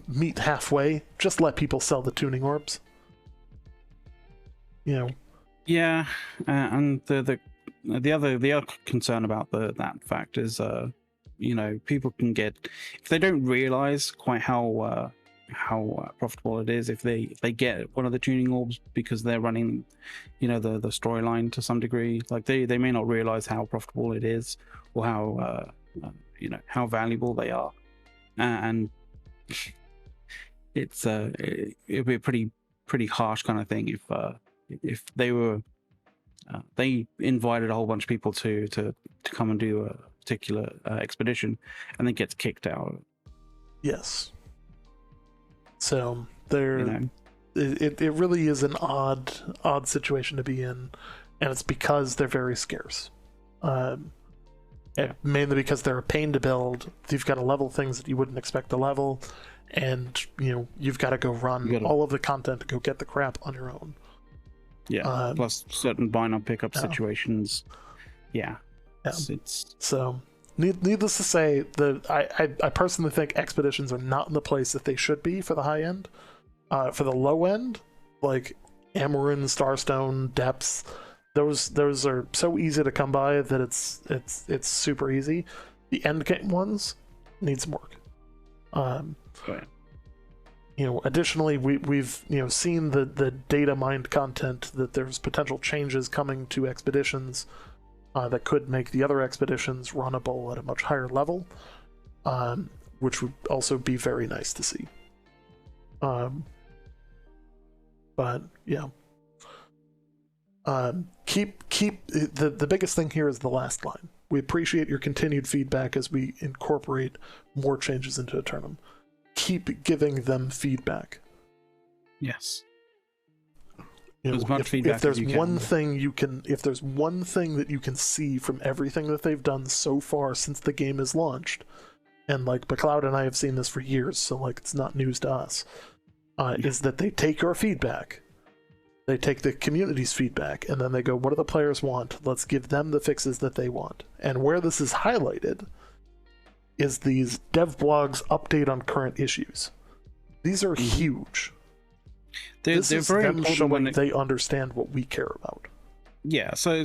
meet halfway. Just let people sell the tuning orbs. Yeah, and the other concern about that fact is people can get, if they don't realize quite how profitable it is, if they get one of the tuning orbs because they're running the storyline to some degree, like they may not realize how profitable it is, or how valuable they are, and it'd be a pretty harsh kind of thing if they were they invited a whole bunch of people to come and do a particular expedition, and then gets kicked out. Yes. So it really is an odd situation to be in, and it's because they're very scarce. Mainly because they're a pain to build. You've got to level things that you wouldn't expect to level, and you've got to go run all of the content to go get the crap on your own. Yeah. Plus certain bind on pickup situations. Yeah. It's so. Needless to say, I personally think expeditions are not in the place that they should be for the high end. For the low end, like Amarin, Starstone, Depths, those are so easy to come by that it's super easy. The endgame ones need some work. Additionally, we've seen the data mined content that there's potential changes coming to expeditions that could make the other expeditions runnable at a much higher level, which would also be very nice to see. But yeah, keep the biggest thing here is the last line. We appreciate your continued feedback as we incorporate more changes into Eternum. Keep giving them feedback. Yes. If there's one thing that you can see from everything that they've done so far since the game is launched, and like McLeod and I have seen this for years, so like it's not news to us, is that they take your feedback, they take the community's feedback, and then they go, what do the players want? Let's give them the fixes that they want. And where this is highlighted is these DevBlog's update on current issues. These are huge. They're very them important showing when they understand what we care about. Yeah, so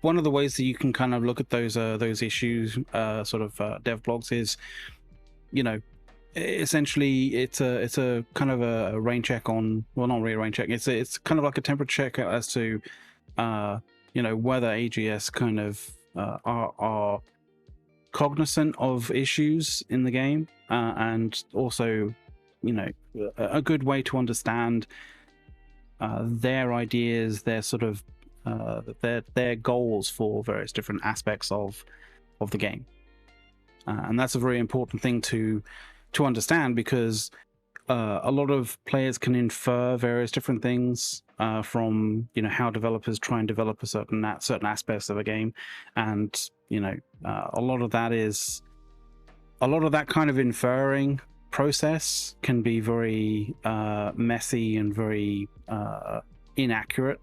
one of the ways that you can kind of look at those issues, DevBlogs, is, essentially it's a kind of a rain check on, well, not really a rain check. It's kind of like a temperature check as to whether AGS kind of are cognizant of issues in the game, and also a good way to understand their ideas, their sort of their goals for various different aspects of the game, and that's a very important thing to understand, because a lot of players can infer various different things from how developers try and develop certain aspects of a game, and a lot of that kind of inferring process can be very messy and very inaccurate.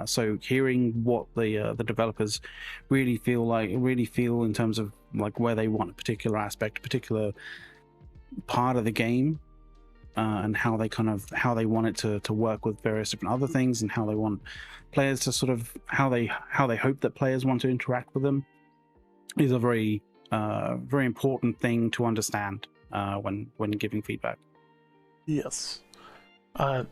So hearing what the developers really feel in terms of like where they want a particular aspect, a particular part of the game, and how they want it to work with various different other things, and how they want players to sort of how they hope that players want to interact with them, is a very important thing to understand when giving feedback. Yes.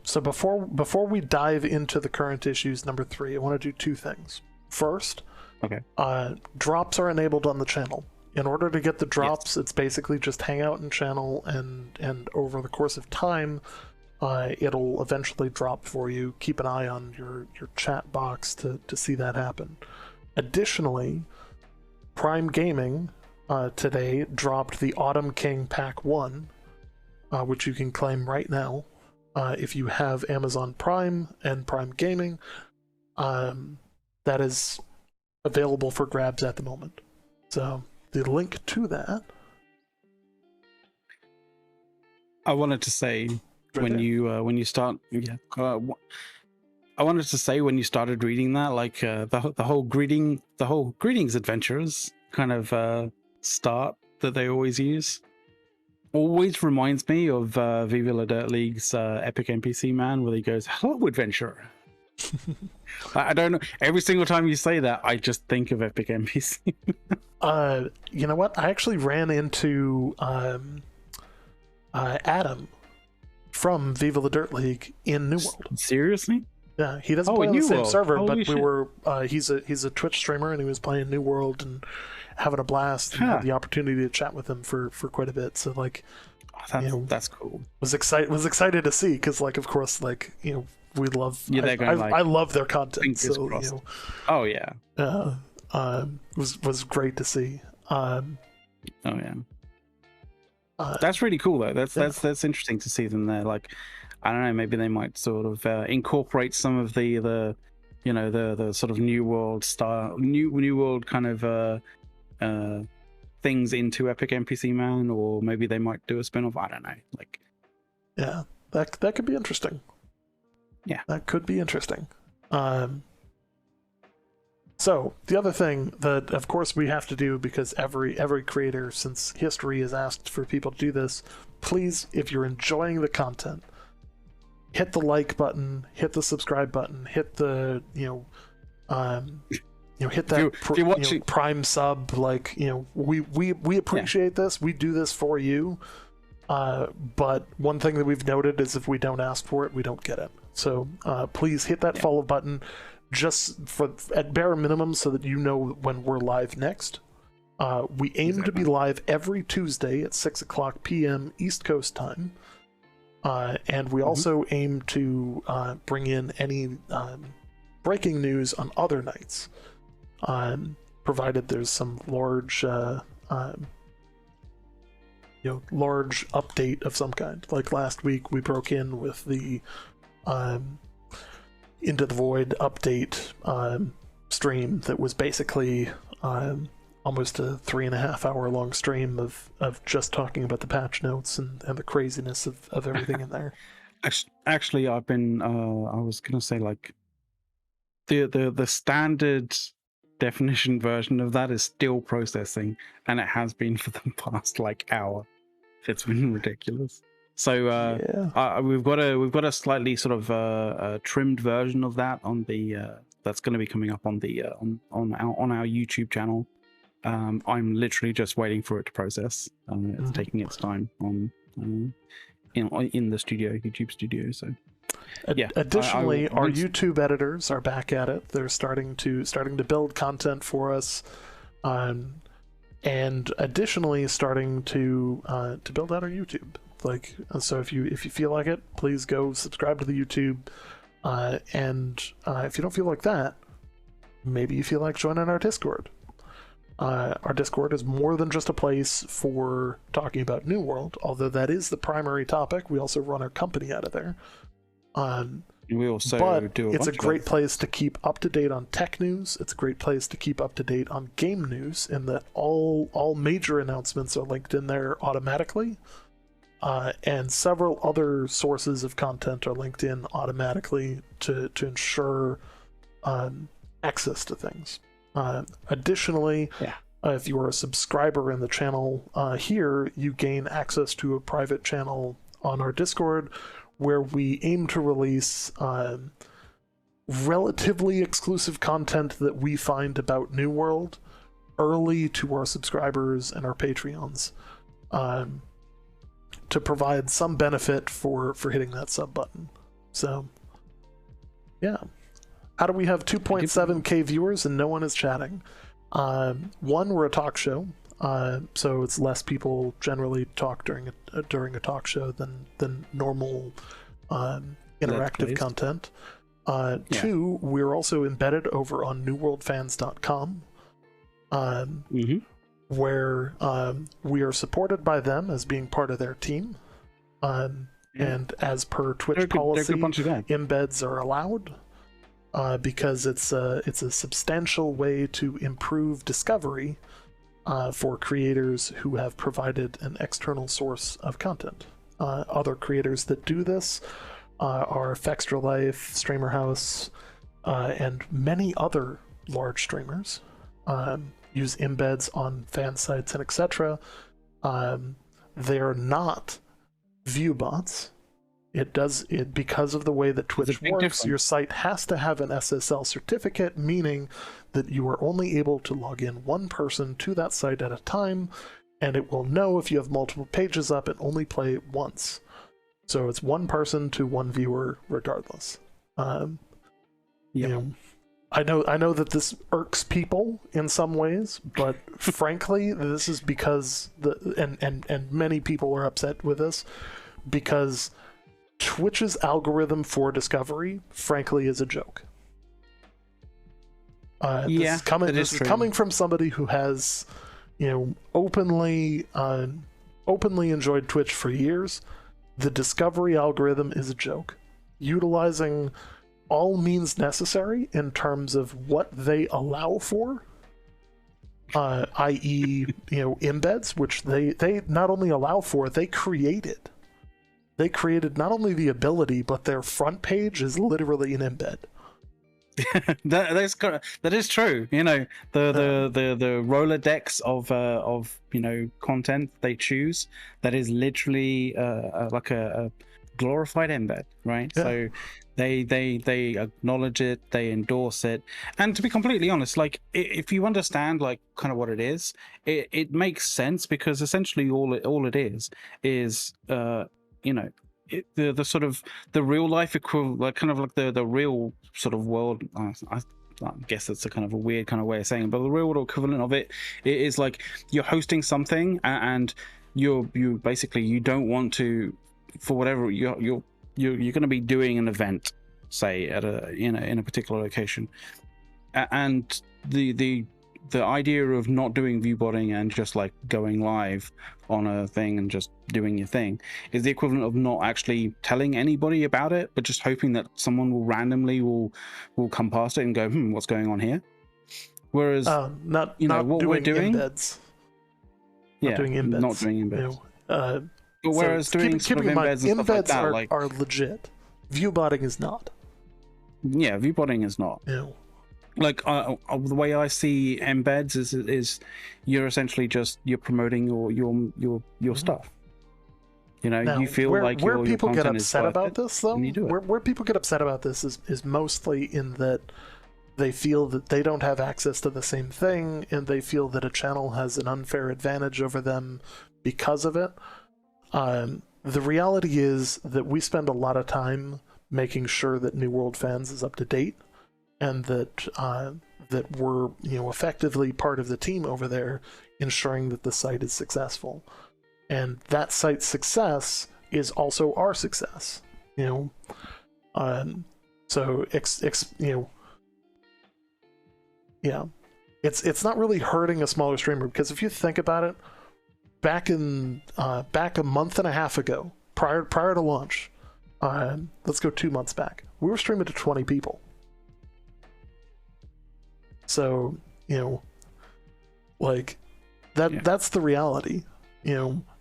So before we dive into the current issues, number 3, I want to do 2 things. First, okay, drops are enabled on the channel. In order to get the drops, yes, it's basically just hang out in channel, and over the course of time, it'll eventually drop for you. Keep an eye on your chat box to see that happen. Additionally, Prime Gaming today dropped the Autumn King Pack 1, which you can claim right now. If you have Amazon Prime and Prime Gaming, that is available for grabs at the moment. So the link to that. I wanted to say when you start, I wanted to say when you started reading that, like the whole greetings adventurers kind of start that they always use. Always reminds me of Viva La Dirt League's Epic NPC Man, where he goes, "Hello, adventurer." I don't know. Every single time you say that, I just think of Epic NPC. You know what? I actually ran into Adam from Viva La Dirt League in New World. Seriously? Yeah, he doesn't play on the same server, Holy but shit. we were. He's a Twitch streamer, and he was playing New World and having a blast. And had the opportunity to chat with him for quite a bit. So like, that's cool. Was excited to see, because like, of course, like, we love. Yeah, I love their content. So oh yeah. Was great to see. Oh yeah. That's really cool though. That's interesting to see them there. Like, I don't know, maybe they might sort of incorporate some of the sort of New World style, New World kind of things into Epic NPC Man, or maybe they might do a spin-off. I don't know. Like, yeah, that could be interesting. Yeah, that could be interesting. So the other thing that, of course, we have to do, because every creator since history has asked for people to do this, please, if you're enjoying the content, hit the like button, hit the subscribe button, hit the hit that if you're watching... Prime sub. Like, we appreciate this. We do this for you. But one thing that we've noted is if we don't ask for it, we don't get it. So please hit that follow button, just at bare minimum, so that you know when we're live next. We aim to be live every Tuesday at 6:00 p.m. East Coast time. And we also aim to bring in any breaking news on other nights, provided there's some large large update of some kind. Like last week, we broke in with the Into the Void update stream that was basically almost a 3.5 hour long stream of just talking about the patch notes and the craziness of everything in there. Actually, I've been I was gonna say, like, the standard definition version of that is still processing, and it has been for the past hour. It's been ridiculous. So we've got a slightly sort of trimmed version of that on the that's going to be coming up on the on our YouTube channel. I'm literally just waiting for it to process. It's taking its time on in the YouTube studio. So additionally, our YouTube editors are back at it. They're starting to build content for us, and additionally starting to build out our YouTube. Like, so if you feel like it, please go subscribe to the YouTube. And if you don't feel like that, maybe you feel like joining our Discord. Our Discord is more than just a place for talking about New World, although that is the primary topic. We also run our company out of there. We also it's a great place to keep up to date on tech news. It's a great place to keep up to date on game news, in that all major announcements are linked in there automatically. And several other sources of content are linked in automatically to ensure access to things. Additionally, if you are a subscriber in the channel here, you gain access to a private channel on our Discord, where we aim to release relatively exclusive content that we find about New World early to our subscribers and our Patreons, to provide some benefit for hitting that sub button. So, yeah. How do we have 2.7k viewers and no one is chatting? One, we're a talk show, so it's less people generally talk during a talk show than normal interactive content. Two, we're also embedded over on newworldfans.com, where we are supported by them as being part of their team, and as per Twitch policy, embeds are allowed. Because it's a substantial way to improve discovery for creators who have provided an external source of content. Other creators that do this are Fextra Life, Streamer House, and many other large streamers use embeds on fan sites and etc. They are not view bots. Because of the way that Twitch works, your site has to have an SSL certificate, meaning that you are only able to log in one person to that site at a time, and it will know if you have multiple pages up and only play it once. So it's one person to one viewer regardless. I know that this irks people in some ways, but frankly, this is because and many people are upset with this, because Twitch's algorithm for discovery, frankly, is a joke. This is coming from somebody who has, openly enjoyed Twitch for years. The discovery algorithm is a joke, utilizing all means necessary in terms of what they allow for, i.e., embeds, which they not only allow for, they created. They created not only the ability, but their front page is literally an embed. that is true. The Rolodex of content they choose, that is literally like a glorified embed, right? Yeah. So they acknowledge it, they endorse it, and to be completely honest, like if you understand like kind of what it is, it makes sense, because essentially all it is you know, the sort of the real life equivalent, like kind of like the real sort of world. I guess that's a kind of a weird kind of way of saying it, but the real world equivalent of it is like you're hosting something, and you basically, you don't want to, for whatever, you're going to be doing an event, say at a in a particular location, and the idea of not doing viewbotting and just like going live on a thing and just doing your thing is the equivalent of not actually telling anybody about it, but just hoping that someone will randomly will come past it and go, what's going on here? Whereas not what doing we're doing, embeds. not doing embeds. But whereas so doing sort of embeds and stuff like that, are legit. Viewbotting is not. Yeah, viewbotting is not. Like the way I see embeds is you're essentially just promoting your stuff. Now, you feel where your people get content is upset worth about it, this, though, and you do it. where people get upset about this is mostly in that they feel that they don't have access to the same thing, and they feel that a channel has an unfair advantage over them because of it. The reality is that we spend a lot of time making sure that New World Fans is up to date, and that that we're effectively part of the team over there, ensuring that the site is successful, and that site's success is also our success. So yeah, it's not really hurting a smaller streamer, because if you think about it, back a month and a half ago, prior to launch, let's go 2 months back, we were streaming to 20 people. So like that's the reality.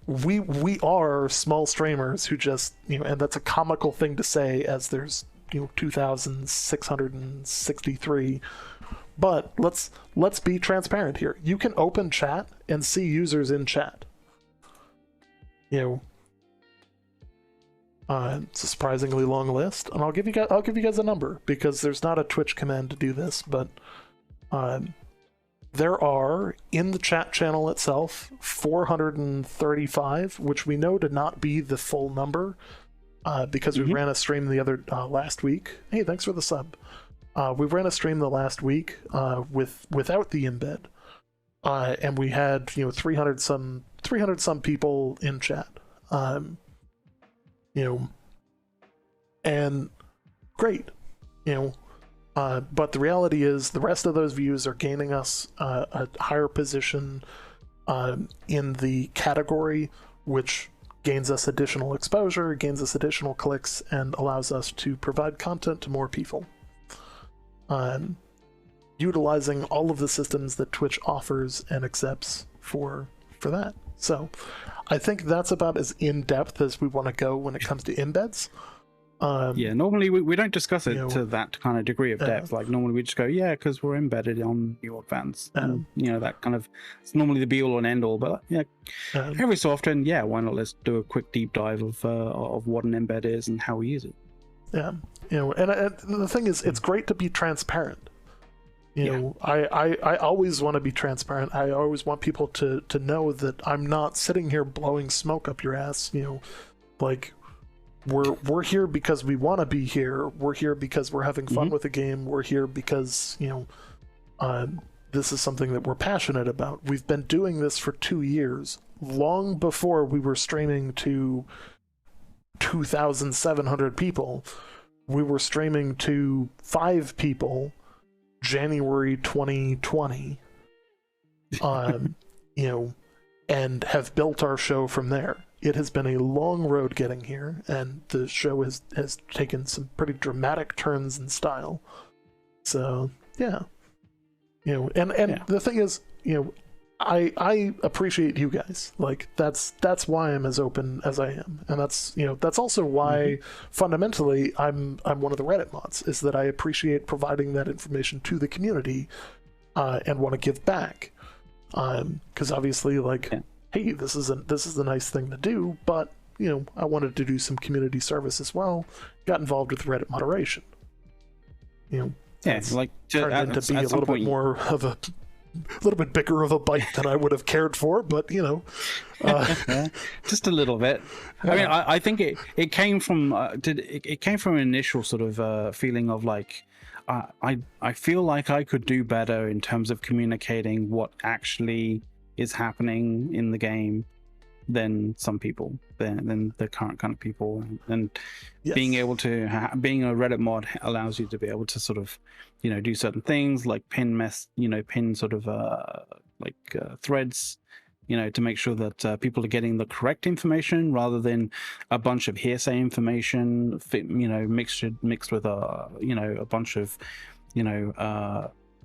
We are small streamers who just and that's a comical thing to say, as there's 2,663. But let's be transparent here. You can open chat and see users in chat. It's a surprisingly long list, and I'll give you guys a number, because there's not a Twitch command to do this, but there are, in the chat channel itself, 435, which we know to not be the full number, because we ran a stream the other last week. Hey, thanks for the sub. We ran a stream the last week without the embed, and we had 300 some people in chat. And great, but the reality is the rest of those views are gaining us a higher position in the category, which gains us additional exposure, gains us additional clicks, and allows us to provide content to more people, utilizing all of the systems that Twitch offers and accepts for that. So I think that's about as in-depth as we want to go when it comes to embeds. Normally we don't discuss it to that kind of degree of depth. Like normally we just go, because we're embedded on your fans. That kind of, it's normally the be all and end all. But every so often, why not? Let's do a quick deep dive of what an embed is and how we use it. And the thing is, it's great to be transparent. I always want to be transparent. I always want people to know that I'm not sitting here blowing smoke up your ass. Like, we're here because we want to be here. We're here because we're having fun with the game. We're here because this is something that we're passionate about. We've been doing this for 2 years, long before we were streaming to 2,700 people. We were streaming to 5 people January 2020, and have built our show from there. It has been a long road getting here, and the show has taken some pretty dramatic turns in style. So the thing is, I appreciate you guys. Like, that's why I'm as open as I am, and that's also why fundamentally I'm one of the Reddit mods, is that I appreciate providing that information to the community, and want to give back, because obviously, hey, this is a nice thing to do, but I wanted to do some community service as well. Got involved with Reddit moderation. Yeah, like turned into be a little bit more of a little bit bigger of a bite than I would have cared for, but just a little bit. I mean, I think it came from it came from an initial sort of feeling of like I feel like I could do better in terms of communicating what actually is happening in the game than some people, than the current kind of people, and yes. being able to being a Reddit mod allows you to be able to sort of do certain things like pin sort of threads, to make sure that people are getting the correct information rather than a bunch of hearsay information mixed with a bunch of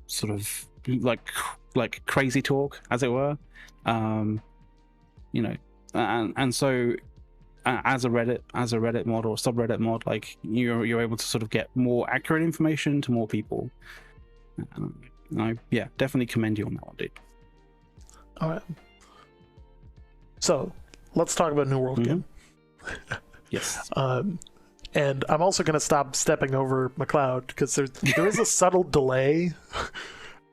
sort of like crazy talk, as it were. And so as a Reddit mod or subreddit mod, like you're able to sort of get more accurate information to more people. I definitely commend you on that one, dude. All right, so let's talk about New World Game. Yes. And I'm also going to stop stepping over McLeod because there is a subtle delay.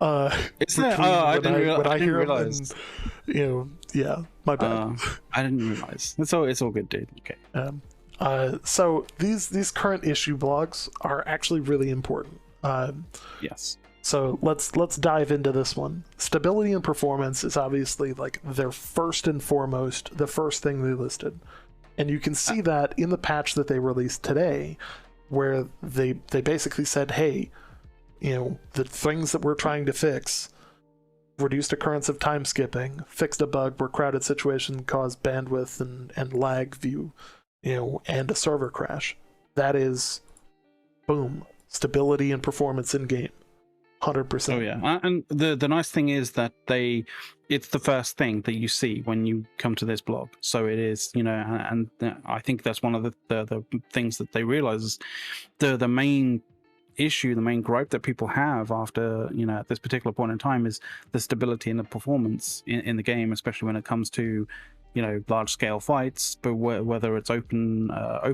Is there? I didn't realize. Yeah, my bad. I didn't realize. It's all good, dude. Okay. So these current issue blogs are actually really important. Yes. So let's dive into this one. Stability and performance is obviously like their first and foremost, the first thing they listed, and you can see that in the patch that they released today, where they basically said, hey, the things that we're trying to fix: reduced occurrence of time skipping, fixed a bug where crowded situation caused bandwidth and lag view, and a server crash. That is, boom, stability and performance in game, 100%. Oh yeah, and the nice thing is that it's the first thing that you see when you come to this blog. So it is, and I think that's one of the things that they realize is the main issue, the main gripe that people have after at this particular point in time is the stability and the performance in the game, especially when it comes to large scale fights, but whether it's open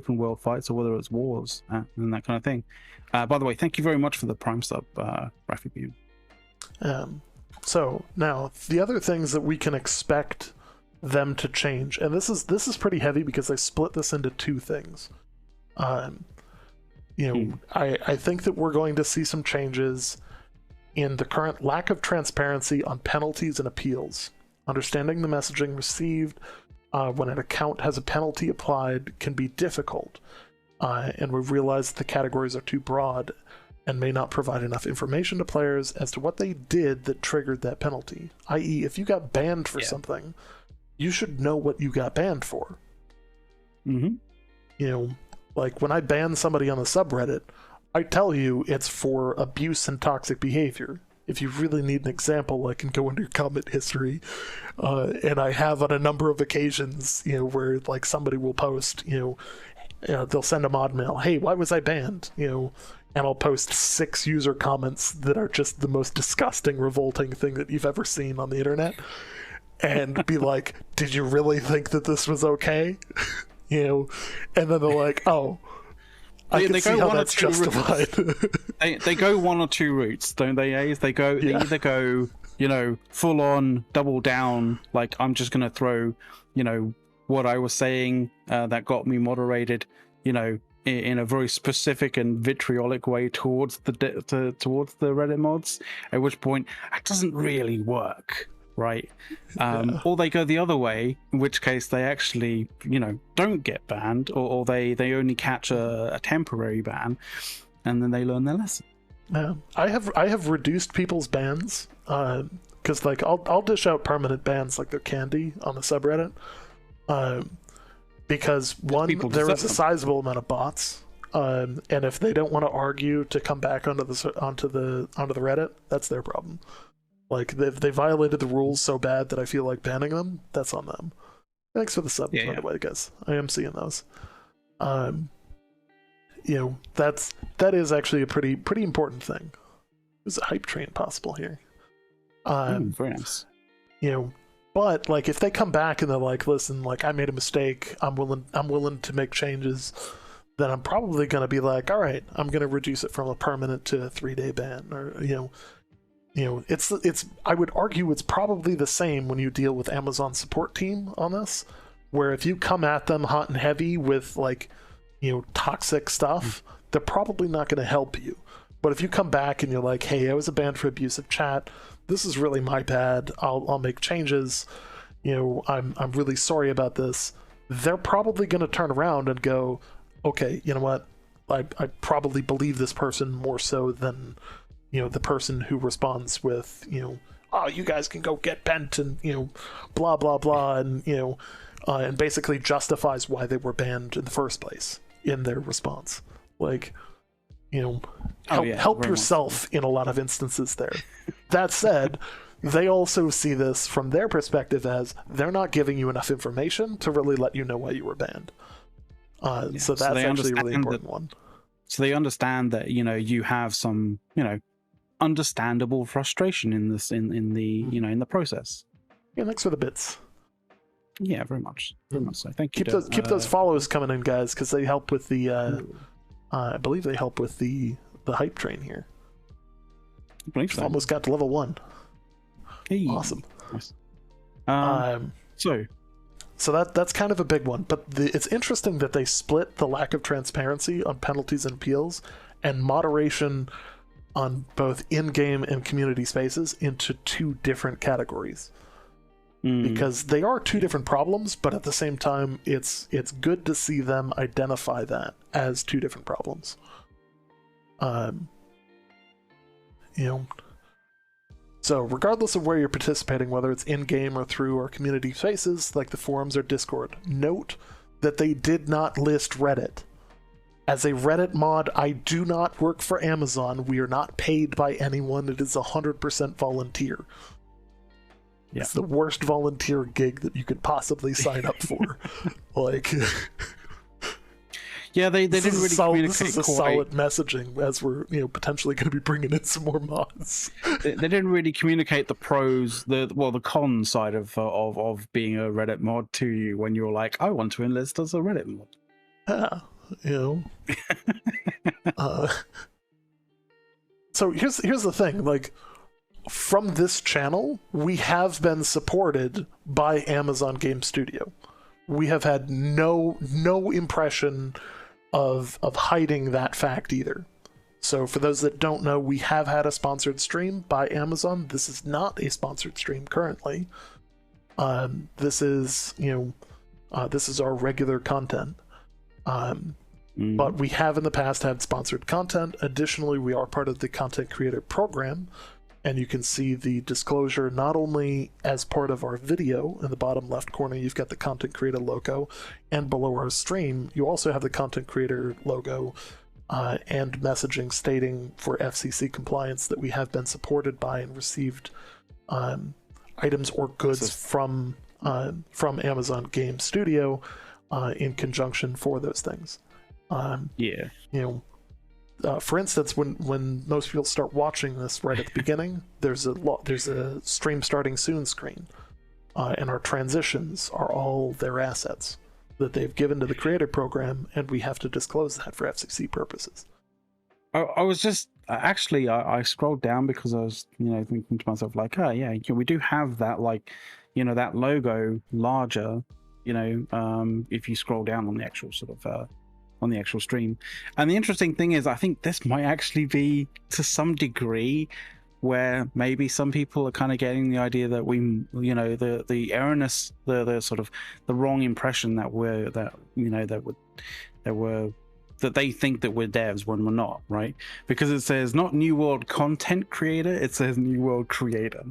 world fights or whether it's wars and that kind of thing. By the way, thank you very much for the Prime sub, Rafi Beam. So now the other things that we can expect them to change, and this is pretty heavy because I split this into two things. I think that we're going to see some changes in the current lack of transparency on penalties and appeals. Understanding the messaging received when an account has a penalty applied can be difficult, and we've realized the categories are too broad and may not provide enough information to players as to what they did that triggered that penalty. i.e., if you got banned for something, you should know what you got banned for. Like when I ban somebody on the subreddit, I tell you it's for abuse and toxic behavior. If you really need an example, I can go into your comment history, and I have on a number of occasions, where like somebody will post, they'll send a mod mail, hey, why was I banned? And I'll post 6 user comments that are just the most disgusting, revolting thing that you've ever seen on the internet, and be like, did you really think that this was okay? And then they're like, oh, I can see how that's justified. they go one or two routes, don't they, Ace? They either go, full on, double down, like I'm just going to throw, what I was saying that got me moderated, in a very specific and vitriolic way towards the Reddit mods, at which point that doesn't really work. Right. Or they go the other way, in which case they actually, don't get banned, or they only catch a temporary ban, and then they learn their lesson. I have reduced people's bans, because like I'll dish out permanent bans like they're candy on the subreddit, because one, there is a sizable amount of bots, and if they don't want to argue to come back onto the Reddit, that's their problem. Like, they violated the rules so bad that I feel like banning them. That's on them. Thanks for the sub, by the way, guys. I am seeing those. That is actually a pretty important thing. There's a hype train possible here. Very nice. But like if they come back and they're like, listen, like I made a mistake, I'm willing to make changes, then I'm probably gonna be like, all right, I'm gonna reduce it from a permanent to a 3-day ban, or it's I would argue it's probably the same when you deal with Amazon support team on this, where if you come at them hot and heavy with like, toxic stuff, they're probably not gonna help you. But if you come back and you're like, hey, I was banned for abusive chat, this is really my bad, I'll make changes, I'm really sorry about this, they're probably going to turn around and go, okay, you know what, I probably believe this person more so than, the person who responds with, oh, you guys can go get bent and, blah, blah, blah, and basically justifies why they were banned in the first place in their response. Like, help yourself in a lot of instances there. That said, they also see this from their perspective as they're not giving you enough information to really let you know why you were banned. So that's actually a really important one. So they understand that, you have some, understandable frustration in this, in the, in the process. Yeah, thanks for the bits. Yeah, very much. Very much so. Thank you. Keep those follows coming in, guys, because they help with the, I believe they help with the hype train here. I believe so. Almost got to level 1. Hey. Awesome. Nice. So that's kind of a big one, but it's interesting that they split the lack of transparency on penalties and appeals and moderation on both in-game and community spaces into 2 different categories. Because they are 2 different problems, but at the same time, it's good to see them identify that as 2 different problems. So regardless of where you're participating, whether it's in-game or through our community spaces, like the forums or Discord, note that they did not list Reddit. As a Reddit mod, I do not work for Amazon. We are not paid by anyone. It is 100% volunteer. Yeah. It's the worst volunteer gig that you could possibly sign up for. Like, yeah, they didn't really communicate. This is a solid messaging as we're potentially going to be bringing in some more mods. They didn't really communicate the pros, the con side of being a Reddit mod to you when you're like, I want to enlist as a Reddit mod. So here's the thing, like, from this channel, we have been supported by Amazon Game Studio. We have had no impression of hiding that fact either. So for those that don't know, we have had a sponsored stream by Amazon. This is not a sponsored stream currently. This is our regular content. But we have in the past had sponsored content. Additionally, we are part of the content creator program, and you can see the disclosure not only as part of our video. In the bottom left corner, you've got the content creator logo, and below our stream, you also have the content creator logo and messaging stating for FCC compliance that we have been supported by and received items or goods from Amazon Game Studio in conjunction for those things. For instance, when most people start watching this right at the beginning, there's a stream starting soon screen, and our transitions are all their assets that they've given to the creator program, and we have to disclose that for FCC purposes. I was just actually I scrolled down because I was thinking to myself like, we do have that, like, that logo larger, if you scroll down on the actual sort of on the actual stream. And the interesting thing is, I think this might actually be to some degree where maybe some people are kind of getting the idea that we, the erroneous, the sort of the wrong impression that that they think that we're devs when we're not, right? Because it says not New World content creator, it says New World creator.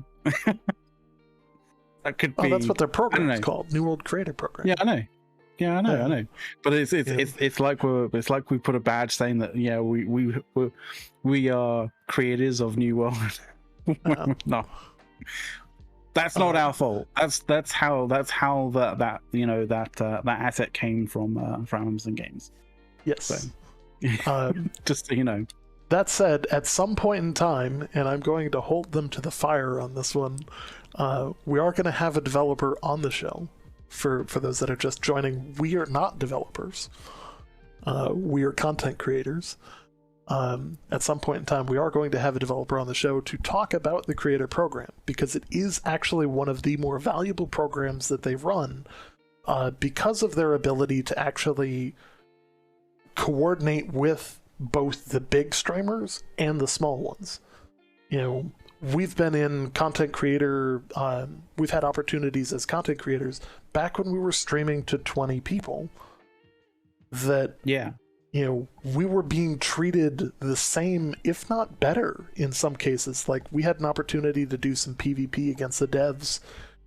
That could be. That's what their program is called, New World Creator Program. Yeah, I know. I know. But it's like we put a badge saying that we are creators of New World. No, that's not our fault. That's how that asset came from Amazon Games. Yes. So, just so you know. That said, at some point in time, and I'm going to hold them to the fire on this one, we are going to have a developer on the show. For those that are just joining, we are not developers. We are content creators. At some point in time, we are going to have a developer on the show to talk about the creator program, because it is actually one of the more valuable programs that they run, because of their ability to actually coordinate with both the big streamers and the small ones. You know, we've been in content creator, we've had opportunities as content creators back when we were streaming to 20 people that, Yeah. you know, we were being treated the same, if not better, in some cases. Like, we had an opportunity to do some PvP against the devs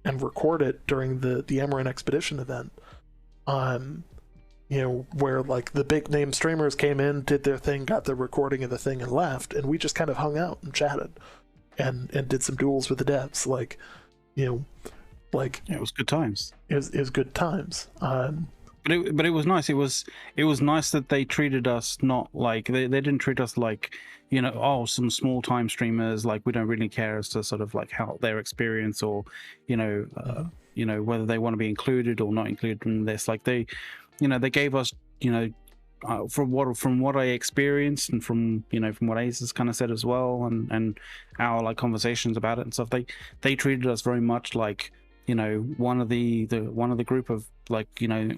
and record it during the Amaran Expedition event. You know, where like the big name streamers came in, did their thing, got the recording of the thing, and left, and we just kind of hung out and chatted and did some duels with the devs. Like, you know, like, Yeah, it was good times. It was good times. But it was nice. It was nice that they treated us not like they didn't treat us like, you know, oh, some small time streamers, like we don't really care as to sort of like how their experience, or you know, whether they want to be included or not included in this. Like they, you know, they gave us, you know, from what I experienced, and from, you know, from what Ace has kind of said as well, and our like conversations about it and stuff, they treated us very much like, you know, one of the group of, like, you know,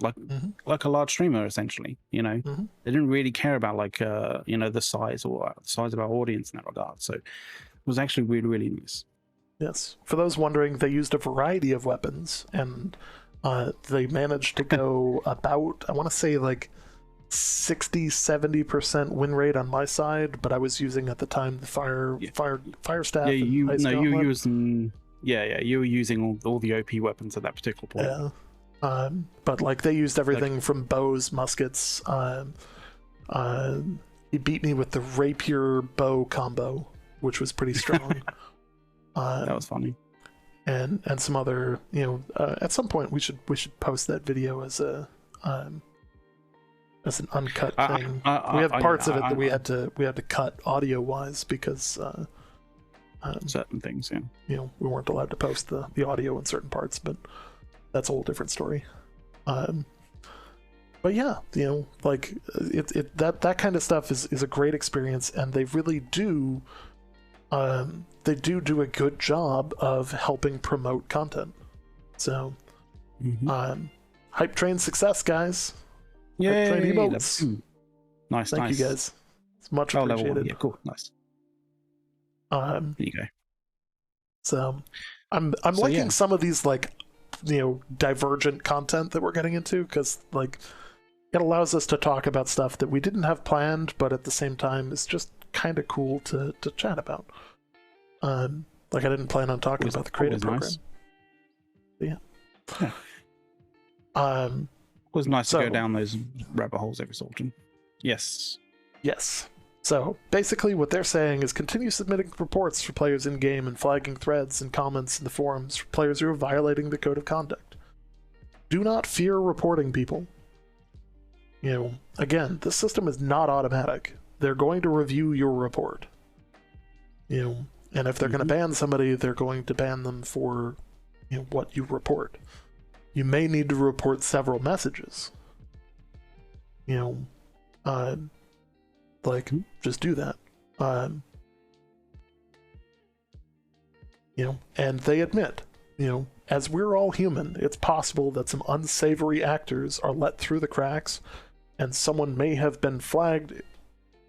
like a large streamer essentially. You know, they didn't really care about like you know, the size or the size of our audience in that regard. So it was actually really, really nice. Yes. For those wondering, they used a variety of weapons, and they managed to go about, I want to say like 60-70% win rate on my side, but I was using at the time the fire staff. Yeah, you were using all the OP weapons at that particular point. Yeah. But like they used everything from bows, muskets. He beat me with the rapier bow combo, which was pretty strong. That was funny. And some other, you know, at some point we should post that video as an uncut thing. We have parts of it that we had to cut audio wise because certain things, yeah. You know, we weren't allowed to post the audio in certain parts, but that's a whole different story. But yeah, you know, like that kind of stuff is a great experience, and they really do. They do a good job of helping promote content. So, hype train success, guys. Yay! Hype train emotes. Nice, Thank you, guys. It's much appreciated. Yeah, cool, nice. There you go. So, I'm liking some of these, like, you know, divergent content that we're getting into, because like it allows us to talk about stuff that we didn't have planned, but at the same time is just kind of cool to chat about. Like I didn't plan on talking about the creative program. Nice. Yeah. It was nice to go down those rabbit holes every so often. Yes. So basically what they're saying is continue submitting reports for players in game and flagging threads and comments in the forums for players who are violating the code of conduct. Do not fear reporting people. You know, again, this system is not automatic. They're going to review your report. You know, and if they're going to ban somebody, they're going to ban them for, you know, what you report. You may need to report several messages. You know, like, just do that. You know, and they admit, you know, as we're all human, it's possible that some unsavory actors are let through the cracks, and someone may have been flagged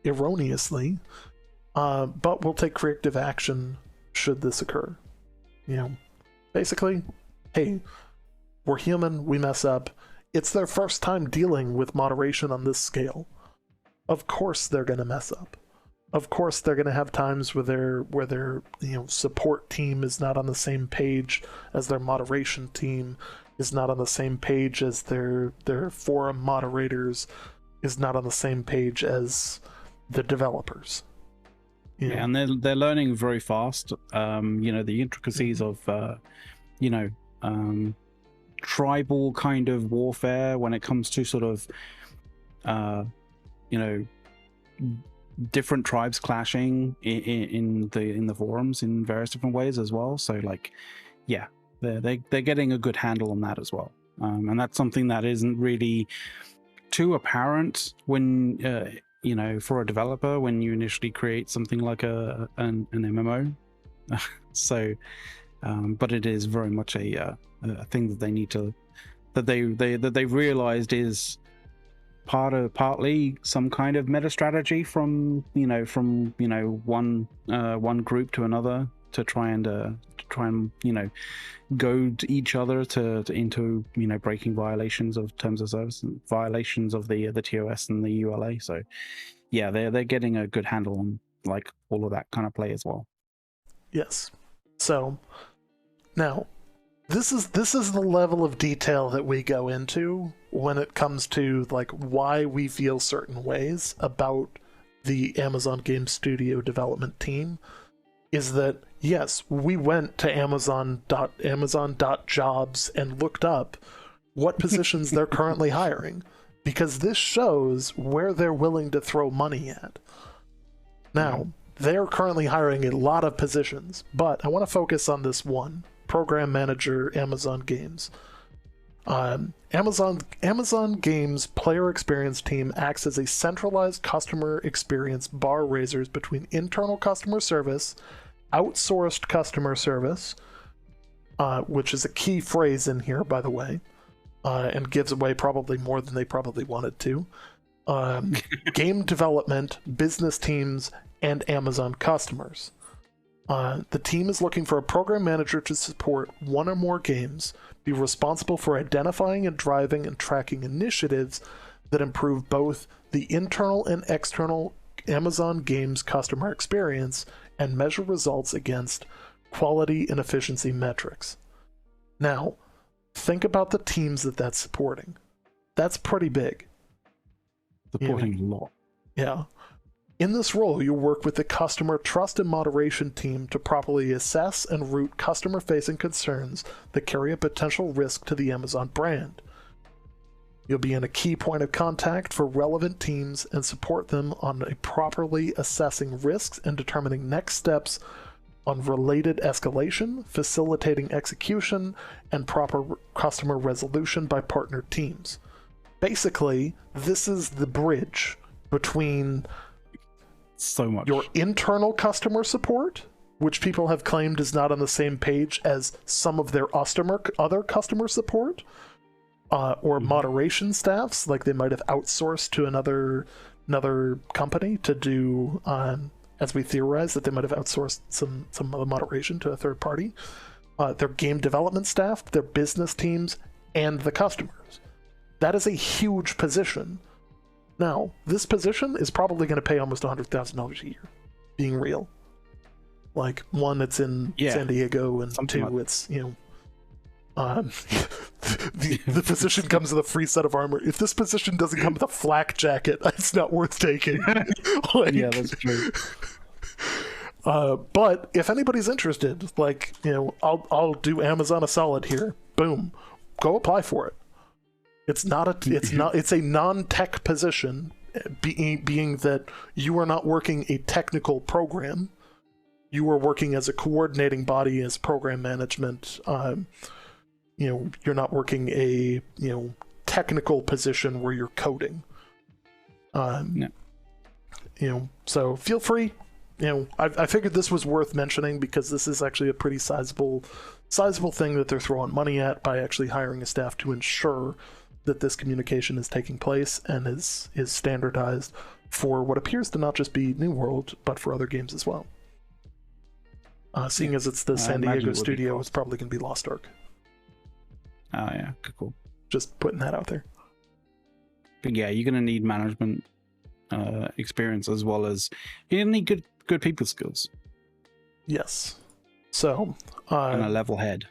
erroneously, but we'll take corrective action should this occur. You know, basically, hey, we're human, we mess up. It's their first time dealing with moderation on this scale. Of course they're going to mess up. Of course they're going to have times where their you know, support team is not on the same page as their moderation team, is not on the same page as their forum moderators, is not on the same page as the developers. You know? Yeah, and they're learning very fast. You know, the intricacies of you know, tribal kind of warfare when it comes to sort of you know, different tribes clashing in the forums in various different ways as well. So like, yeah, they're getting a good handle on that as well, and that's something that isn't really too apparent when for a developer when you initially create something like an MMO. So, but it is very much a thing that they need to that they've realized is partly some kind of meta strategy from one group to another to try and goad each other into breaking violations of terms of service and violations of the TOS and the ULA. So yeah, they're getting a good handle on like all of that kind of play as well. Yes. So now this is the level of detail that we go into when it comes to like why we feel certain ways about the Amazon Game Studio development team. Is that yes, we went to Amazon.jobs and looked up what positions they're currently hiring, because this shows where they're willing to throw money at. Now, they're currently hiring a lot of positions, but I want to focus on this one. Program Manager, Amazon Games. Amazon Games player experience team acts as a centralized customer experience bar raisers between internal customer service, outsourced customer service, which is a key phrase in here, by the way, and gives away probably more than they probably wanted to. Game development, business teams, and Amazon customers. The team is looking for a program manager to support one or more games, be responsible for identifying and driving and tracking initiatives that improve both the internal and external Amazon Games customer experience and measure results against quality and efficiency metrics. Now, think about the teams that's supporting. That's pretty big. Supporting a lot. Yeah. In this role, you'll work with the customer trust and moderation team to properly assess and route customer-facing concerns that carry a potential risk to the Amazon brand. You'll be in a key point of contact for relevant teams and support them on properly assessing risks and determining next steps on related escalation, facilitating execution, and proper customer resolution by partner teams. Basically, this is the bridge between so much your internal customer support, which people have claimed is not on the same page as some of their other customer support, or moderation staffs, like they might have outsourced to another company to do, as we theorize that they might have outsourced some of the moderation to a third party, their game development staff, their business teams, and the customers. That is a huge position. Now, this position is probably going to pay almost $100,000 a year, being real. Like, one, it's in San Diego, and something two, it's, the position comes with a free set of armor. If this position doesn't come with a flak jacket, it's not worth taking. Yeah, that's true. But if anybody's interested, like, I'll do Amazon a solid here. Boom, go apply for it. It's a non-tech position, being that you are not working a technical program. You are working as a coordinating body, as program management. You're not working a technical position where you're coding. No. So feel free. I figured this was worth mentioning because this is actually a pretty sizable thing that they're throwing money at by actually hiring a staff to ensure that this communication is taking place and is standardized for what appears to not just be New World, but for other games as well. Seeing as it's the San Diego studio, it's probably going to be Lost Ark. Oh yeah, cool. Just putting that out there. But yeah, you're going to need management experience as well as you need good people skills. Yes. So and a level head.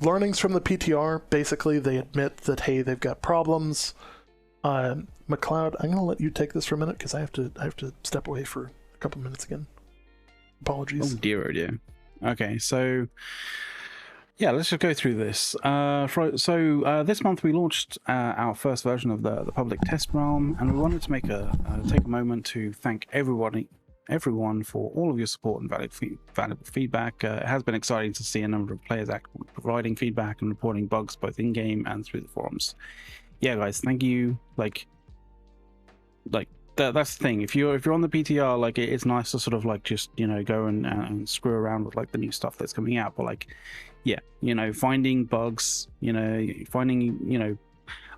Learnings from the PTR, basically they admit that, hey, they've got problems. McLeod, I'm going to let you take this for a minute because I have to step away for a couple minutes again. Apologies. Oh dear, oh dear. Okay, so Yeah, let's just go through this. This month we launched our first version of the public test realm, and we wanted to take a moment to thank everyone for all of your support and valuable feedback. It has been exciting to see a number of players actively providing feedback and reporting bugs both in game and through the forums. Yeah, guys, thank you. That's the thing. If you're on the PTR, like it's nice to sort of like just go and screw around with like the new stuff that's coming out, but like finding bugs,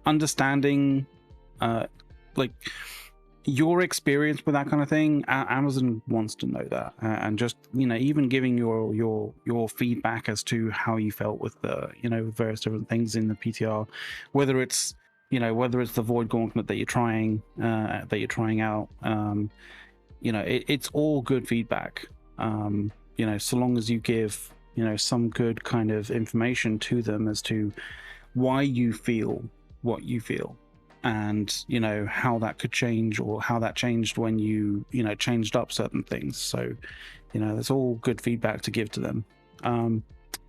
understanding like your experience with that kind of thing. Amazon wants to know that, and just even giving your feedback as to how you felt with the various different things in the PTR, whether it's the Void Gauntlet that you're trying out. It's all good feedback. So long as you give some good kind of information to them as to why you feel what you feel, and how that could change, or how that changed when you changed up certain things. So that's all good feedback to give to them.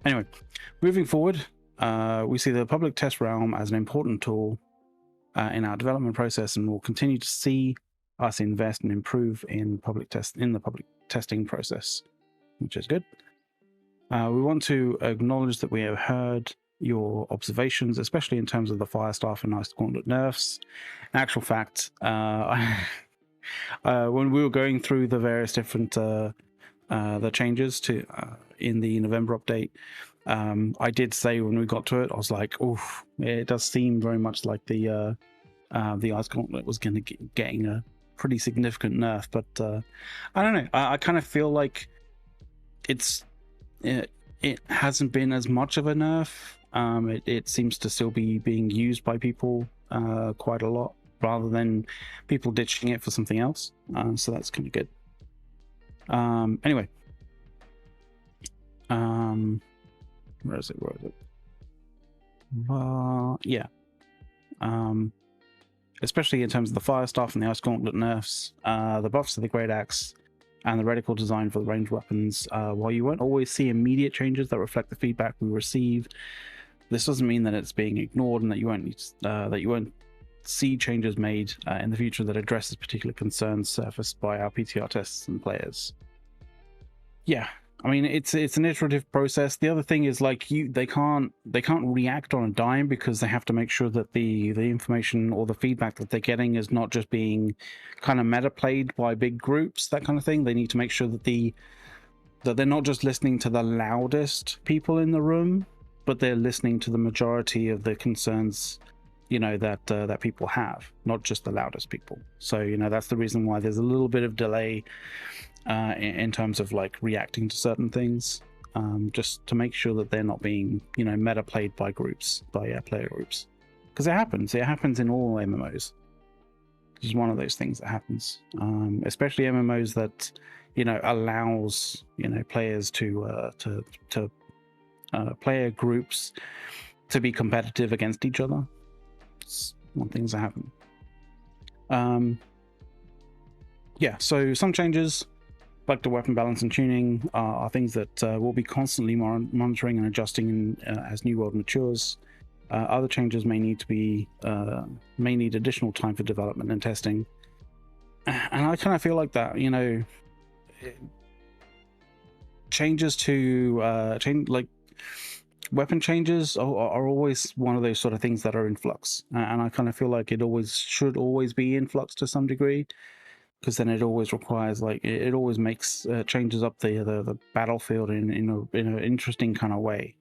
Anyway, moving forward, we see the public test realm as an important tool in our development process, and we'll continue to see us invest and improve in the public testing process, which is good. We want to acknowledge that we have heard your observations, especially in terms of the Firestaff and Ice Gauntlet nerfs. In actual fact, when we were going through the various different the changes to in the November update, I did say when we got to it, I was like, "Oof, it does seem very much like the Ice Gauntlet was getting a pretty significant nerf." But I don't know. I kind of feel like it hasn't been as much of a nerf. It seems to still be being used by people quite a lot, rather than people ditching it for something else. So that's kind of good. Anyway, where is it? Yeah. Especially in terms of the Firestaff and the Ice Gauntlet nerfs, the buffs to the Great Axe, and the reticle design for the ranged weapons. While you won't always see immediate changes that reflect the feedback we receive, this doesn't mean that it's being ignored, and that you won't see changes made in the future that addresses particular concerns surfaced by our PTR tests and players. Yeah, I mean, it's an iterative process. The other thing is, like, they can't react on a dime, because they have to make sure that the information or the feedback that they're getting is not just being kind of meta played by big groups, that kind of thing. They need to make sure that they're not just listening to the loudest people in the room, but they're listening to the majority of the concerns that people have, not just the loudest people. So that's the reason why there's a little bit of delay in terms of like reacting to certain things, just to make sure that they're not being meta played by player groups, because it happens in all MMOs. It's one of those things that happens, especially MMOs that allows players to player groups to be competitive against each other. It's one of the things that happen. So some changes, like the weapon balance and tuning, are things that we'll be constantly monitoring and adjusting as New World matures. Other changes may need additional time for development and testing, and I kind of feel like that changes to weapon changes are always one of those sort of things that are in flux, and I kind of feel like it should always be in flux to some degree, because then it always requires, it always makes changes up the battlefield in an interesting kind of way.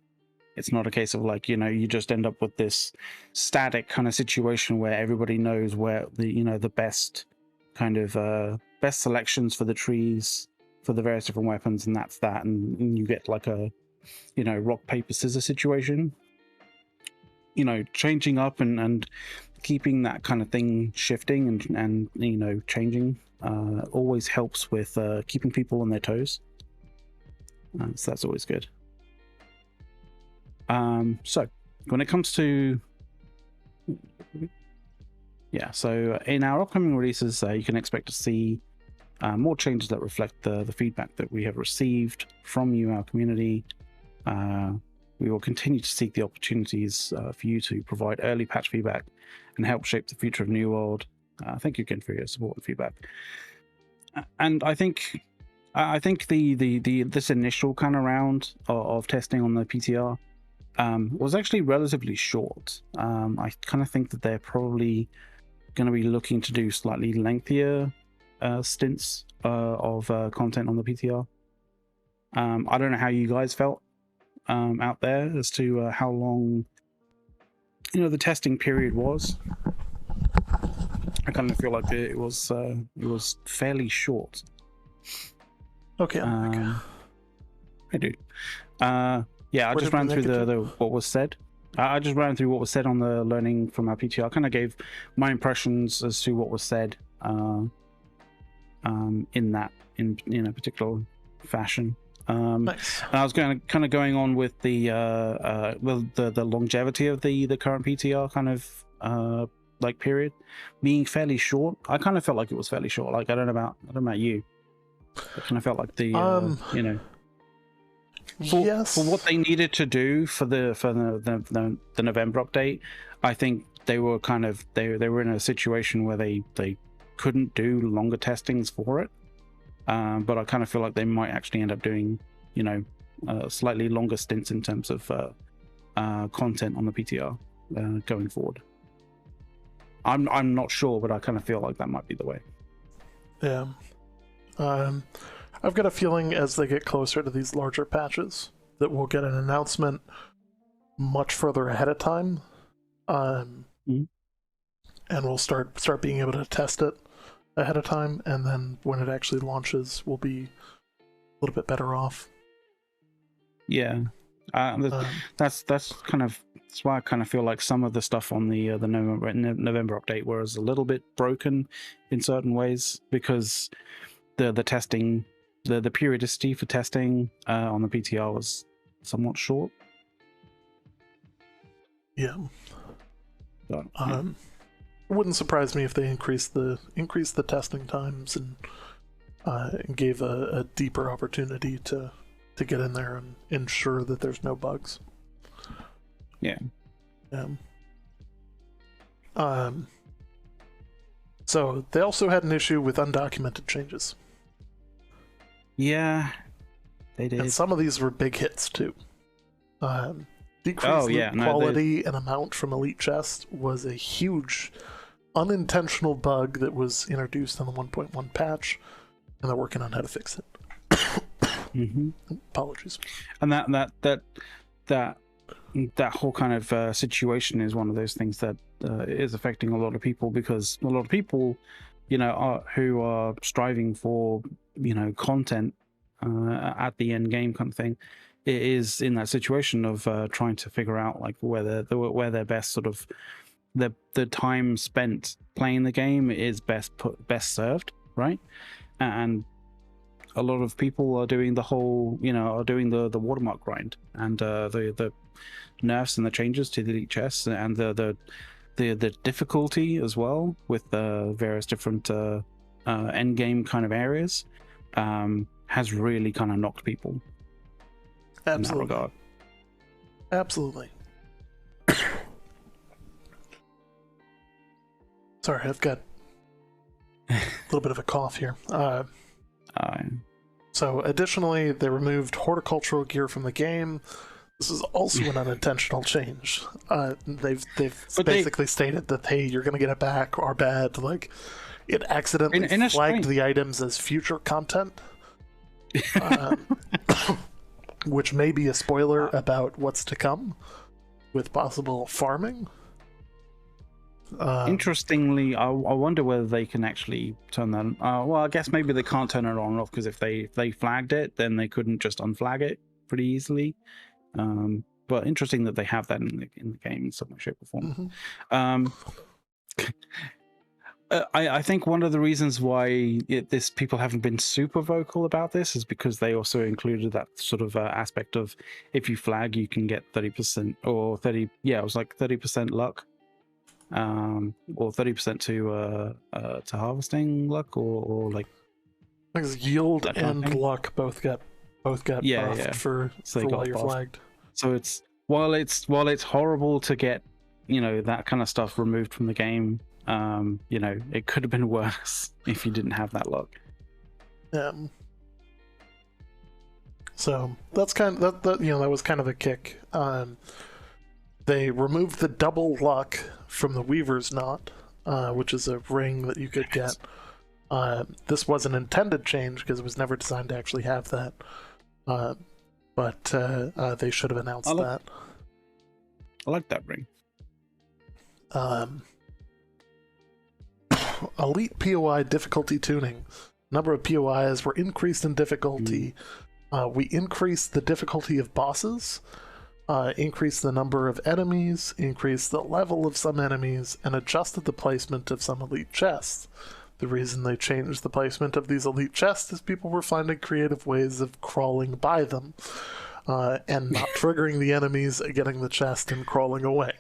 It's not a case of you just end up with this static kind of situation where everybody knows where the best kind of best selections for the trees for the various different weapons, and that's that, and you get like a rock paper scissors situation. Changing up and keeping that kind of thing shifting and changing always helps with keeping people on their toes, so that's always good. So when it comes to so in our upcoming releases, you can expect to see more changes that reflect the feedback that we have received from you, our community. We will continue to seek the opportunities for you to provide early patch feedback and help shape the future of New World. Thank you again for your support and feedback. And I think the this initial kind of round of testing on the PTR was actually relatively short. I kind of think that they're probably going to be looking to do slightly lengthier stints of content on the PTR. I don't know how you guys felt out there as to how long the testing period was. I kind of feel like it was fairly short. Okay. I do. Yeah, I just ran through the what was said. I just ran through what was said on the learning from our PTR. I kind of gave my impressions as to what was said in a particular fashion. Nice. And I was kind of going on with the longevity of the current PTR kind of like period being fairly short. I kind of felt like it was fairly short. Like I don't know about you. I kind of felt like the yes, for what they needed to do for the November update. I think they were they were in a situation where they couldn't do longer testings for it. But I kind of feel like they might actually end up doing slightly longer stints in terms of content on the PTR going forward. I'm not sure, but I kind of feel like that might be the way. Yeah. I've got a feeling as they get closer to these larger patches that we'll get an announcement much further ahead of time, and we'll start being able to test it ahead of time, and then when it actually launches, we'll be a little bit better off. Yeah, that's why I kind of feel like some of the stuff on the November update was a little bit broken in certain ways, because the testing, the periodicity for testing on the PTR was somewhat short. Yeah. But, it wouldn't surprise me if they increased the testing times and gave a deeper opportunity to get in there and ensure that there's no bugs. Yeah. So they also had an issue with undocumented changes. Yeah, they did. And some of these were big hits too. Decreased loot quality and amount from elite chests was a huge unintentional bug that was introduced in the 1.1 patch, and they're working on how to fix it. Apologies. And that whole kind of situation is one of those things that is affecting a lot of people, because a lot of people, who are striving for content at the end game kind of thing, it is in that situation of trying to figure out like where their best sort of the time spent playing the game is best served, right? And a lot of people are doing the whole, are doing the watermark grind, and the nerfs and the changes to the elite chests, and the difficulty as well with the various different end game kind of areas has really kind of knocked people. Absolutely. In that regard. Absolutely. Sorry, I've got a little bit of a cough here. So, additionally, they removed horticultural gear from the game. This is also an unintentional change. They've basically stated that, hey, you're going to get it back, our bad. Like, it accidentally flagged the items as future content. Which may be a spoiler about what's to come with possible farming. Interestingly, I wonder whether they can actually turn that. Well, I guess maybe they can't turn it on and off, because if they flagged it, then they couldn't just unflag it pretty easily. But interesting that they have that in the game in some way, shape, or form. I think one of the reasons why people haven't been super vocal about this is because they also included that sort of aspect of, if you flag, you can get 30% or 30. Yeah, it was like 30% luck, or 30% to harvesting luck, or like yield and luck both got buffed for while you're flagged. So it's while it's horrible to get, that kind of stuff removed from the game, it could have been worse if you didn't have that luck. So that's kind of that was kind of a kick. They removed the double luck from the Weaver's Knot, which is a ring that you could get. This was an intended change because it was never designed to actually have that. But they should have announced that. I like that ring. Elite POI difficulty tuning. Number of POIs were increased in difficulty. We increased the difficulty of bosses, increased the number of enemies, increased the level of some enemies, and adjusted the placement of some elite chests. The reason they changed the placement of these elite chests is people were finding creative ways of crawling by them, and not triggering the enemies, getting the chest, and crawling away.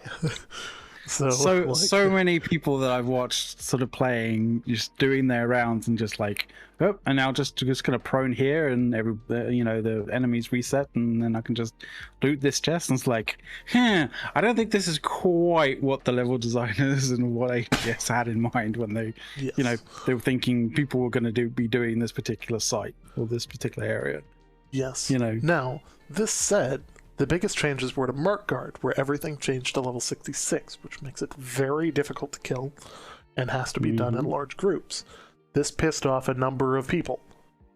So many people that I've watched sort of playing, just doing their rounds and just like, oh, and now just kind of prone here, and the enemies reset, and then I can just loot this chest. And it's like, I don't think this is quite what the level designers and what ATS had in mind when they, they were thinking people were going to be doing this particular site or this particular area. Yes. Now, this said, the biggest changes were to Merkguard, where everything changed to level 66, which makes it very difficult to kill and has to be done in large groups. This pissed off a number of people.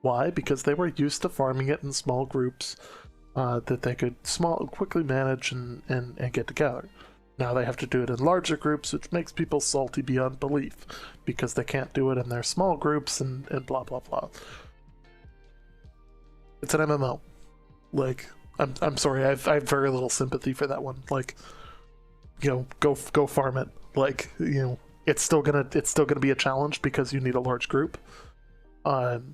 Why? Because they were used to farming it in small groups that they could quickly manage and get together. Now they have to do it in larger groups, which makes people salty beyond belief, because they can't do it in their small groups and blah blah blah. It's an MMO. Like, I'm sorry, I have very little sympathy for that one. Like, go farm it. Like, it's still gonna be a challenge because you need a large group. Now,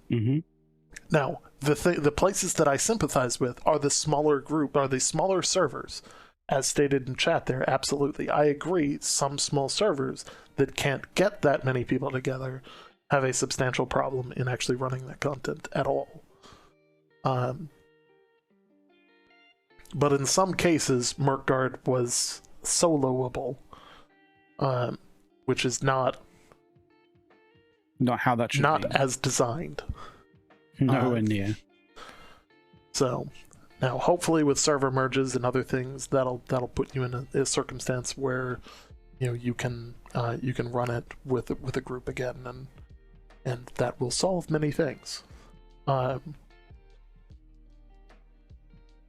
the places that I sympathize with are the smaller servers. As stated in chat there, absolutely. I agree, some small servers that can't get that many people together have a substantial problem in actually running that content at all. But in some cases, Merkguard was soloable, which is not how that should not be. as designed. Nowhere near. So now, hopefully, with server merges and other things, that'll put you in a circumstance where you can run it with a group again, and that will solve many things.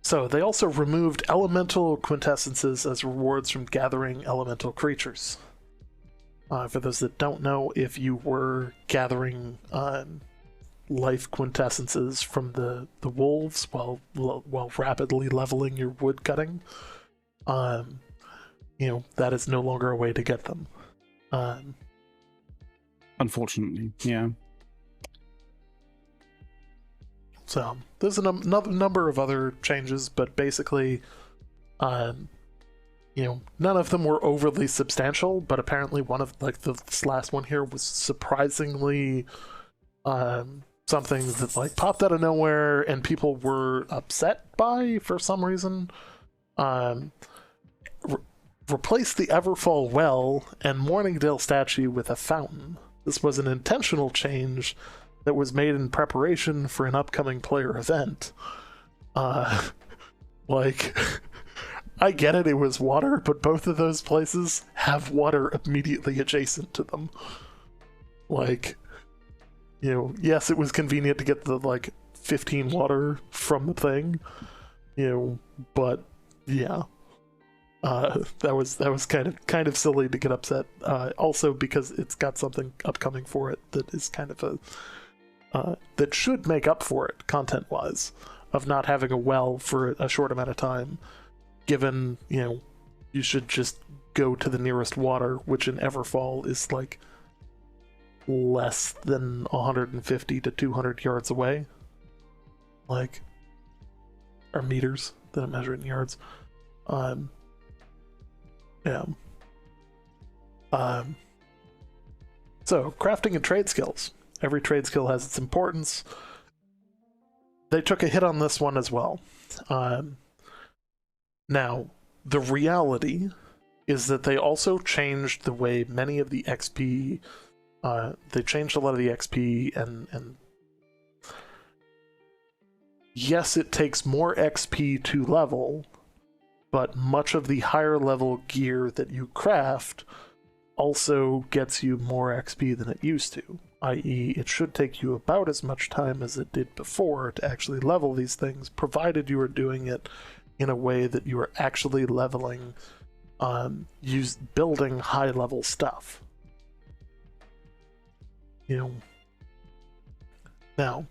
So they also removed elemental quintessences as rewards from gathering elemental creatures. For those that don't know, if you were gathering life quintessences from the wolves while rapidly leveling your wood cutting, that is no longer a way to get them. Unfortunately, yeah. So there's another number of other changes, but basically, none of them were overly substantial. But apparently, one of this last one here was surprisingly something that popped out of nowhere and people were upset by for some reason. Replace the Everfall well and Morningdale statue with a fountain. This was an intentional change that was made in preparation for an upcoming player event. I get it was water, but both of those places have water immediately adjacent to them. Yes, it was convenient to get the 15 water from the thing, but yeah. That was kind of silly to get upset. Also because it's got something upcoming for it that is kind of that should make up for it content-wise, of not having a well for a short amount of time. Given you should just go to the nearest water, which in Everfall is less than 150 to 200 yards away, or meters. Didn't measure it in yards. Yeah. So, crafting and trade skills. Every trade skill has its importance. They took a hit on this one as well. Now, the reality is that they also changed the way many of the XP, they changed a lot of the XP, and yes, it takes more XP to level, but much of the higher level gear that you craft also gets you more XP than it used to, i.e. it should take you about as much time as it did before to actually level these things, provided you are doing it in a way that you are actually leveling, building high level stuff. Now,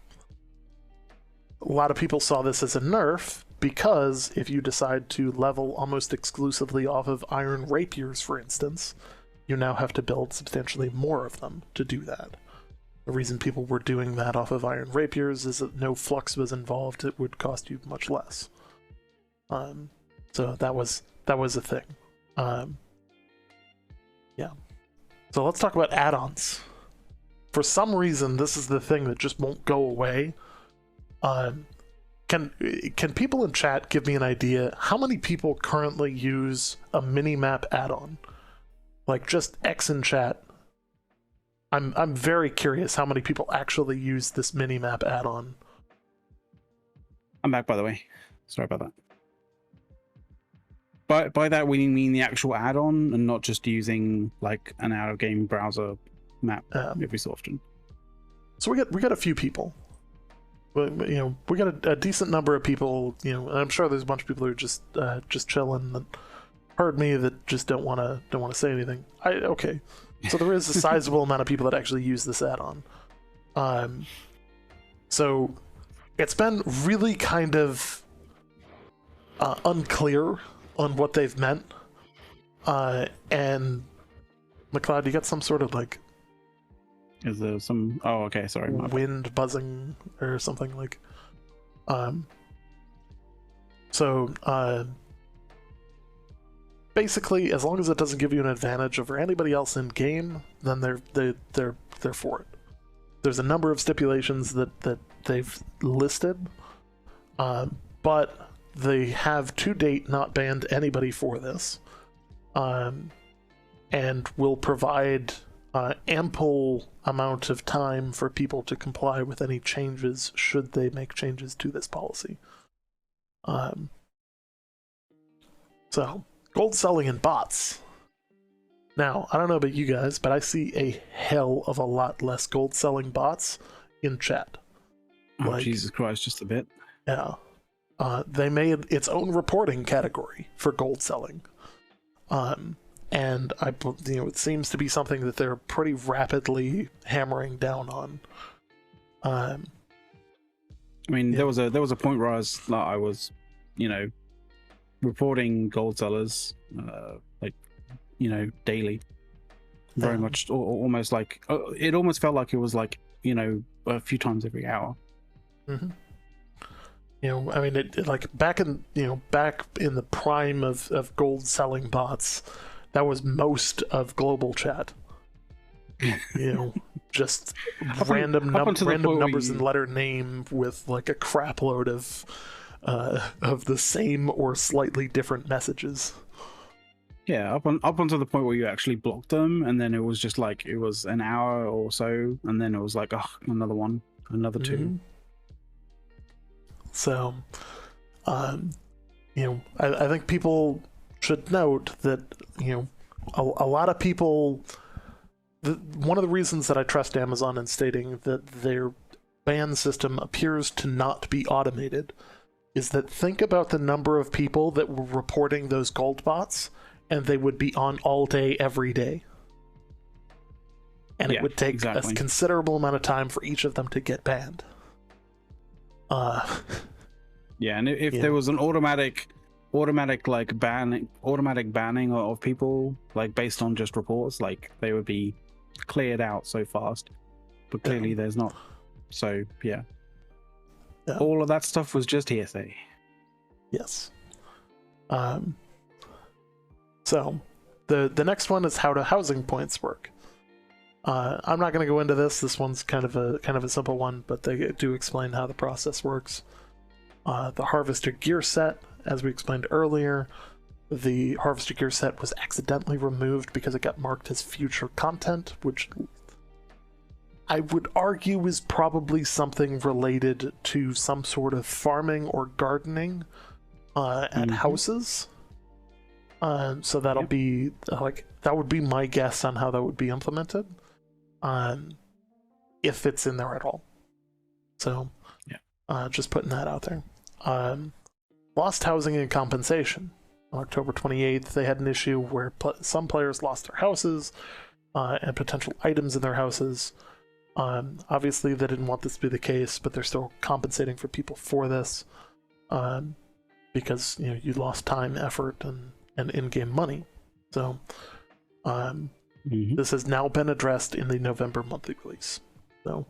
a lot of people saw this as a nerf, because if you decide to level almost exclusively off of iron rapiers, for instance, you now have to build substantially more of them to do that. The reason people were doing that off of iron rapiers is that no flux was involved. It would cost you much less. So that was a thing. Yeah. So let's talk about add-ons. For some reason, this is the thing that just won't go away. Can people in chat give me an idea how many people currently use a minimap add-on? Like, just X in chat. I'm very curious how many people actually use this minimap add-on. I'm back, by the way. Sorry about that. By that we mean the actual add-on and not just using like an out-of-game browser map every so often. So we got a few people. But, we got a decent number of people. And I'm sure there's a bunch of people who are just chilling that heard me that just don't want to say anything. Okay. So there is a sizable amount of people that actually use this add-on. So it's been really kind of unclear on what they've meant. And McLeod, you got some sort of like... Is there some... Oh, okay, sorry. Wind buzzing or something like... So, basically, as long as it doesn't give you an advantage over anybody else in game, then they're for it. There's a number of stipulations that they've listed, but they have to date not banned anybody for this, and will provide ample amount of time for people to comply with any changes should they make changes to this policy. So, gold selling and bots. Now, I don't know about you guys, but I see a hell of a lot less gold selling bots in chat. Oh, Jesus Christ, just a bit. Yeah. They made its own reporting category for gold selling. And it seems to be something that they're pretty rapidly hammering down on. I mean, there was a point where I was, reporting gold sellers, daily, very much, almost like it almost felt like it was like a few times every hour. Mm-hmm. I mean, it like back in the prime of gold selling bots, that was most of global chat. Just random numbers and letter name with like a crap load of the same or slightly different messages. Yeah, up until the point where you actually blocked them, and then it was just like it was an hour or so, and then it was like, oh, another one, another two. Mm-hmm. So, I think people should note that a lot of people. One of the reasons that I trust Amazon in stating that their ban system appears to not be automated is that think about the number of people that were reporting those gold bots, and they would be on all day, every day. And it would take a considerable amount of time for each of them to get banned. Yeah, and if there was an automatic like banning of people, like based on just reports, like they would be cleared out so fast. But clearly there's not. So yeah. All of that stuff was just hearsay. Yes. So the next one is how do housing points work. I'm not going to go into this. This one's kind of a simple one, but they do explain how the process works. The harvester gear set, as we explained earlier, the Harvester Gear set was accidentally removed because it got marked as future content, which I would argue is probably something related to some sort of farming or gardening at houses. So that'll be like, that would be my guess on how that would be implemented, if it's in there at all. So just putting that out there. Lost housing and compensation. On October 28th, they had an issue where some players lost their houses and potential items in their houses. Obviously, they didn't want this to be the case, but they're still compensating for people for this because you lost time, effort, and in-game money. So this has now been addressed in the November monthly release. So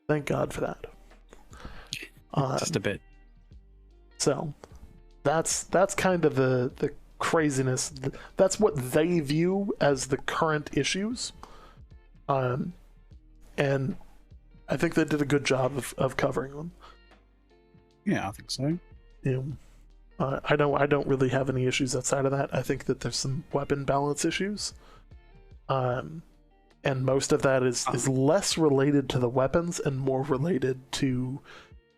thank God for that. Just a bit. So that's kind of the craziness. That's what they view as the current issues. And I think they did a good job of covering them. Yeah, I think so. I don't really have any issues outside of that. I think that there's some weapon balance issues. And most of that is less related to the weapons and more related to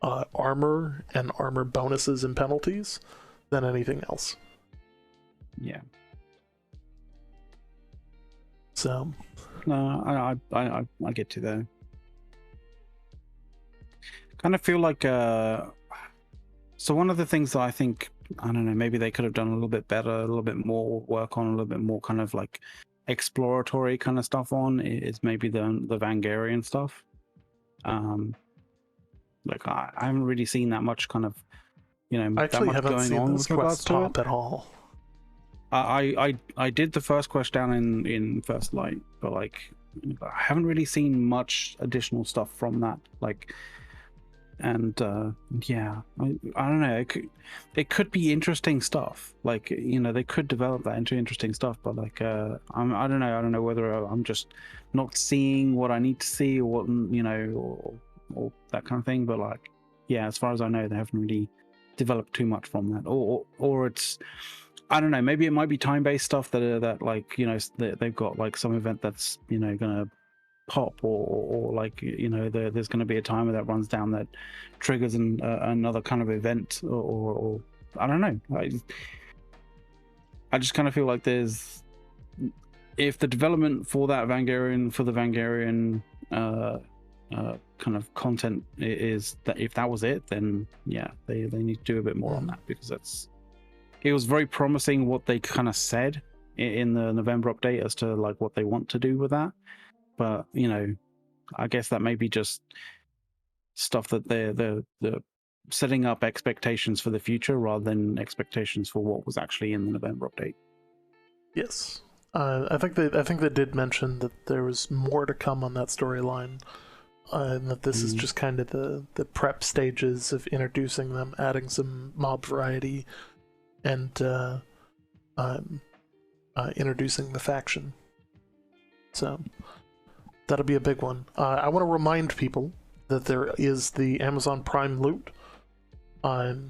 armor and armor bonuses and penalties than anything else. Yeah. So. No, I get you there. Kind of feel like so one of the things that I think, I don't know, maybe they could have done a little bit better, a little bit more work on, a little bit more kind of like exploratory kind of stuff on is maybe the Vangarian stuff. Like I haven't really seen that much kind of, that much going on with regards to it at all. I did the first quest down in First Light, but like I haven't really seen much additional stuff from that. Like, and yeah, I don't know. It could be interesting stuff. Like they could develop that into interesting stuff. But like I don't know. I don't know whether I'm just not seeing what I need to see, or what or that kind of thing. But like, yeah, as far as I know, they haven't really developed too much from that, or it's, I don't know, maybe it might be time-based stuff that like they've got like some event that's gonna pop, or like there's gonna be a timer that runs down that triggers another kind of event, or I don't know. I just kind of feel like if the development for the Vangarian kind of content is that, if that was it, then yeah, they need to do a bit more on that, because it was very promising what they kind of said in the November update as to like what they want to do with that. But I guess that may be just stuff that they're setting up expectations for the future rather than expectations for what was actually in the November update. Yes, I think they did mention that there was more to come on that storyline, and that this is just kind of the prep stages of introducing them, adding some mob variety, and introducing the faction. So that'll be a big one. I want to remind people that there is the Amazon Prime loot.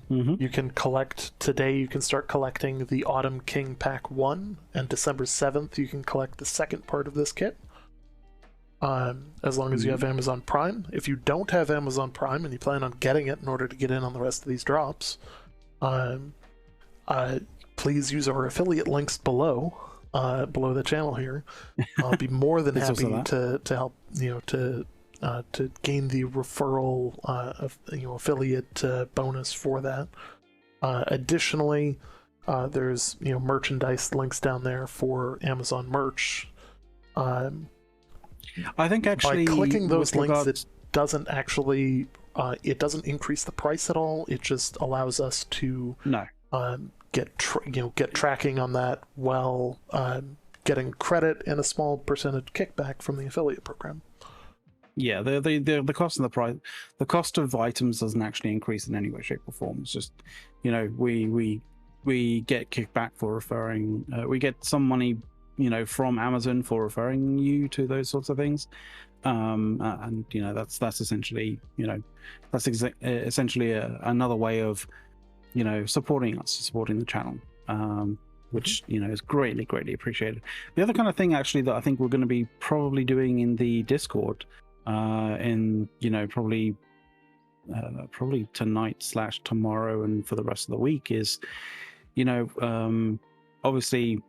You can collect today. You can start collecting the Autumn King Pack 1, and December 7th you can collect the second part of this kit. As long as you have Amazon Prime. If you don't have Amazon Prime and you plan on getting it in order to get in on the rest of these drops, please use our affiliate links below the channel here. I'll be more than happy to help to gain the referral affiliate bonus for that. Additionally, there's merchandise links down there for Amazon merch. I think actually by clicking those links, it doesn't actually increase the price at all. It just allows us to get tracking on that while getting credit and a small percentage kickback from the affiliate program. Yeah, the cost and the price, the cost of items doesn't actually increase in any way, shape, or form. It's just we get kickback for referring. We get some money from Amazon for referring you to those sorts of things, and that's essentially essentially another way of supporting us, supporting the channel. which is greatly appreciated. The other kind of thing actually that I think we're going to be probably doing in the Discord, in probably tonight/tomorrow and for the rest of the week is, obviously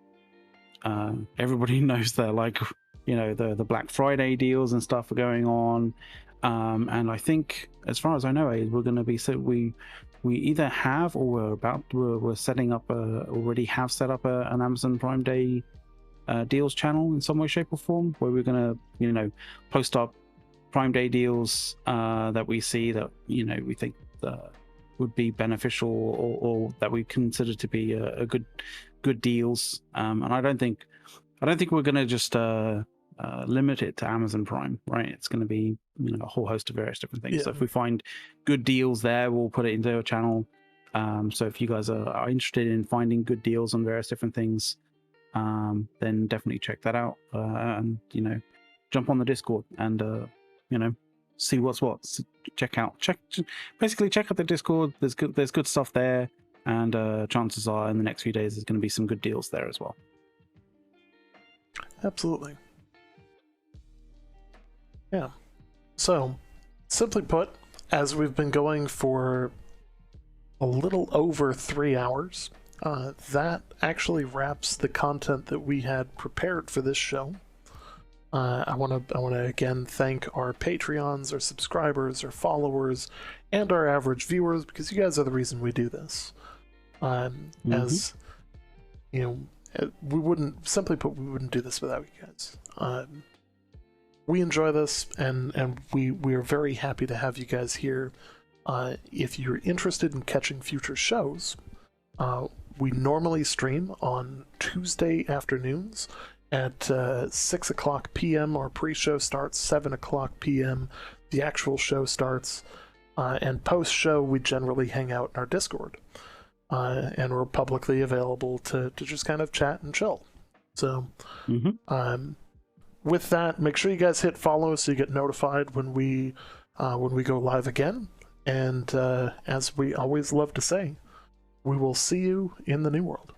everybody knows that, like, the Black Friday deals and stuff are going on, and I think, as far as I know, we're going to be, so we either have or we're setting up already have set up an Amazon Prime Day deals channel in some way, shape or form, where we're going to post up Prime Day deals that we see that we think would be beneficial, or that we consider to be a good deals, and I don't think we're going to just limit it to Amazon Prime, right? It's going to be a whole host of various different things. So if we find good deals there, we'll put it into our channel. So if you guys are interested in finding good deals on various different things, then definitely check that out, and jump on the Discord and see what's what. Basically check out the Discord. There's good stuff there, and chances are in the next few days there's going to be some good deals there as well. Absolutely. Yeah. So, simply put, as we've been going for a little over 3 hours, that actually wraps the content that we had prepared for this show. I want to again thank our Patreons, our subscribers, our followers, and our average viewers, because you guys are the reason we do this. As we wouldn't, simply put, we wouldn't do this without you guys. We enjoy this, and we are very happy to have you guys here. If you're interested in catching future shows, we normally stream on Tuesday afternoons at 6 o'clock p.m. Our pre-show starts 7 o'clock p.m. The actual show starts, and post-show we generally hang out in our Discord, and we're publicly available to just kind of chat and chill. So with that, make sure you guys hit follow so you get notified when we go live again. And as we always love to say, we will see you in the new world.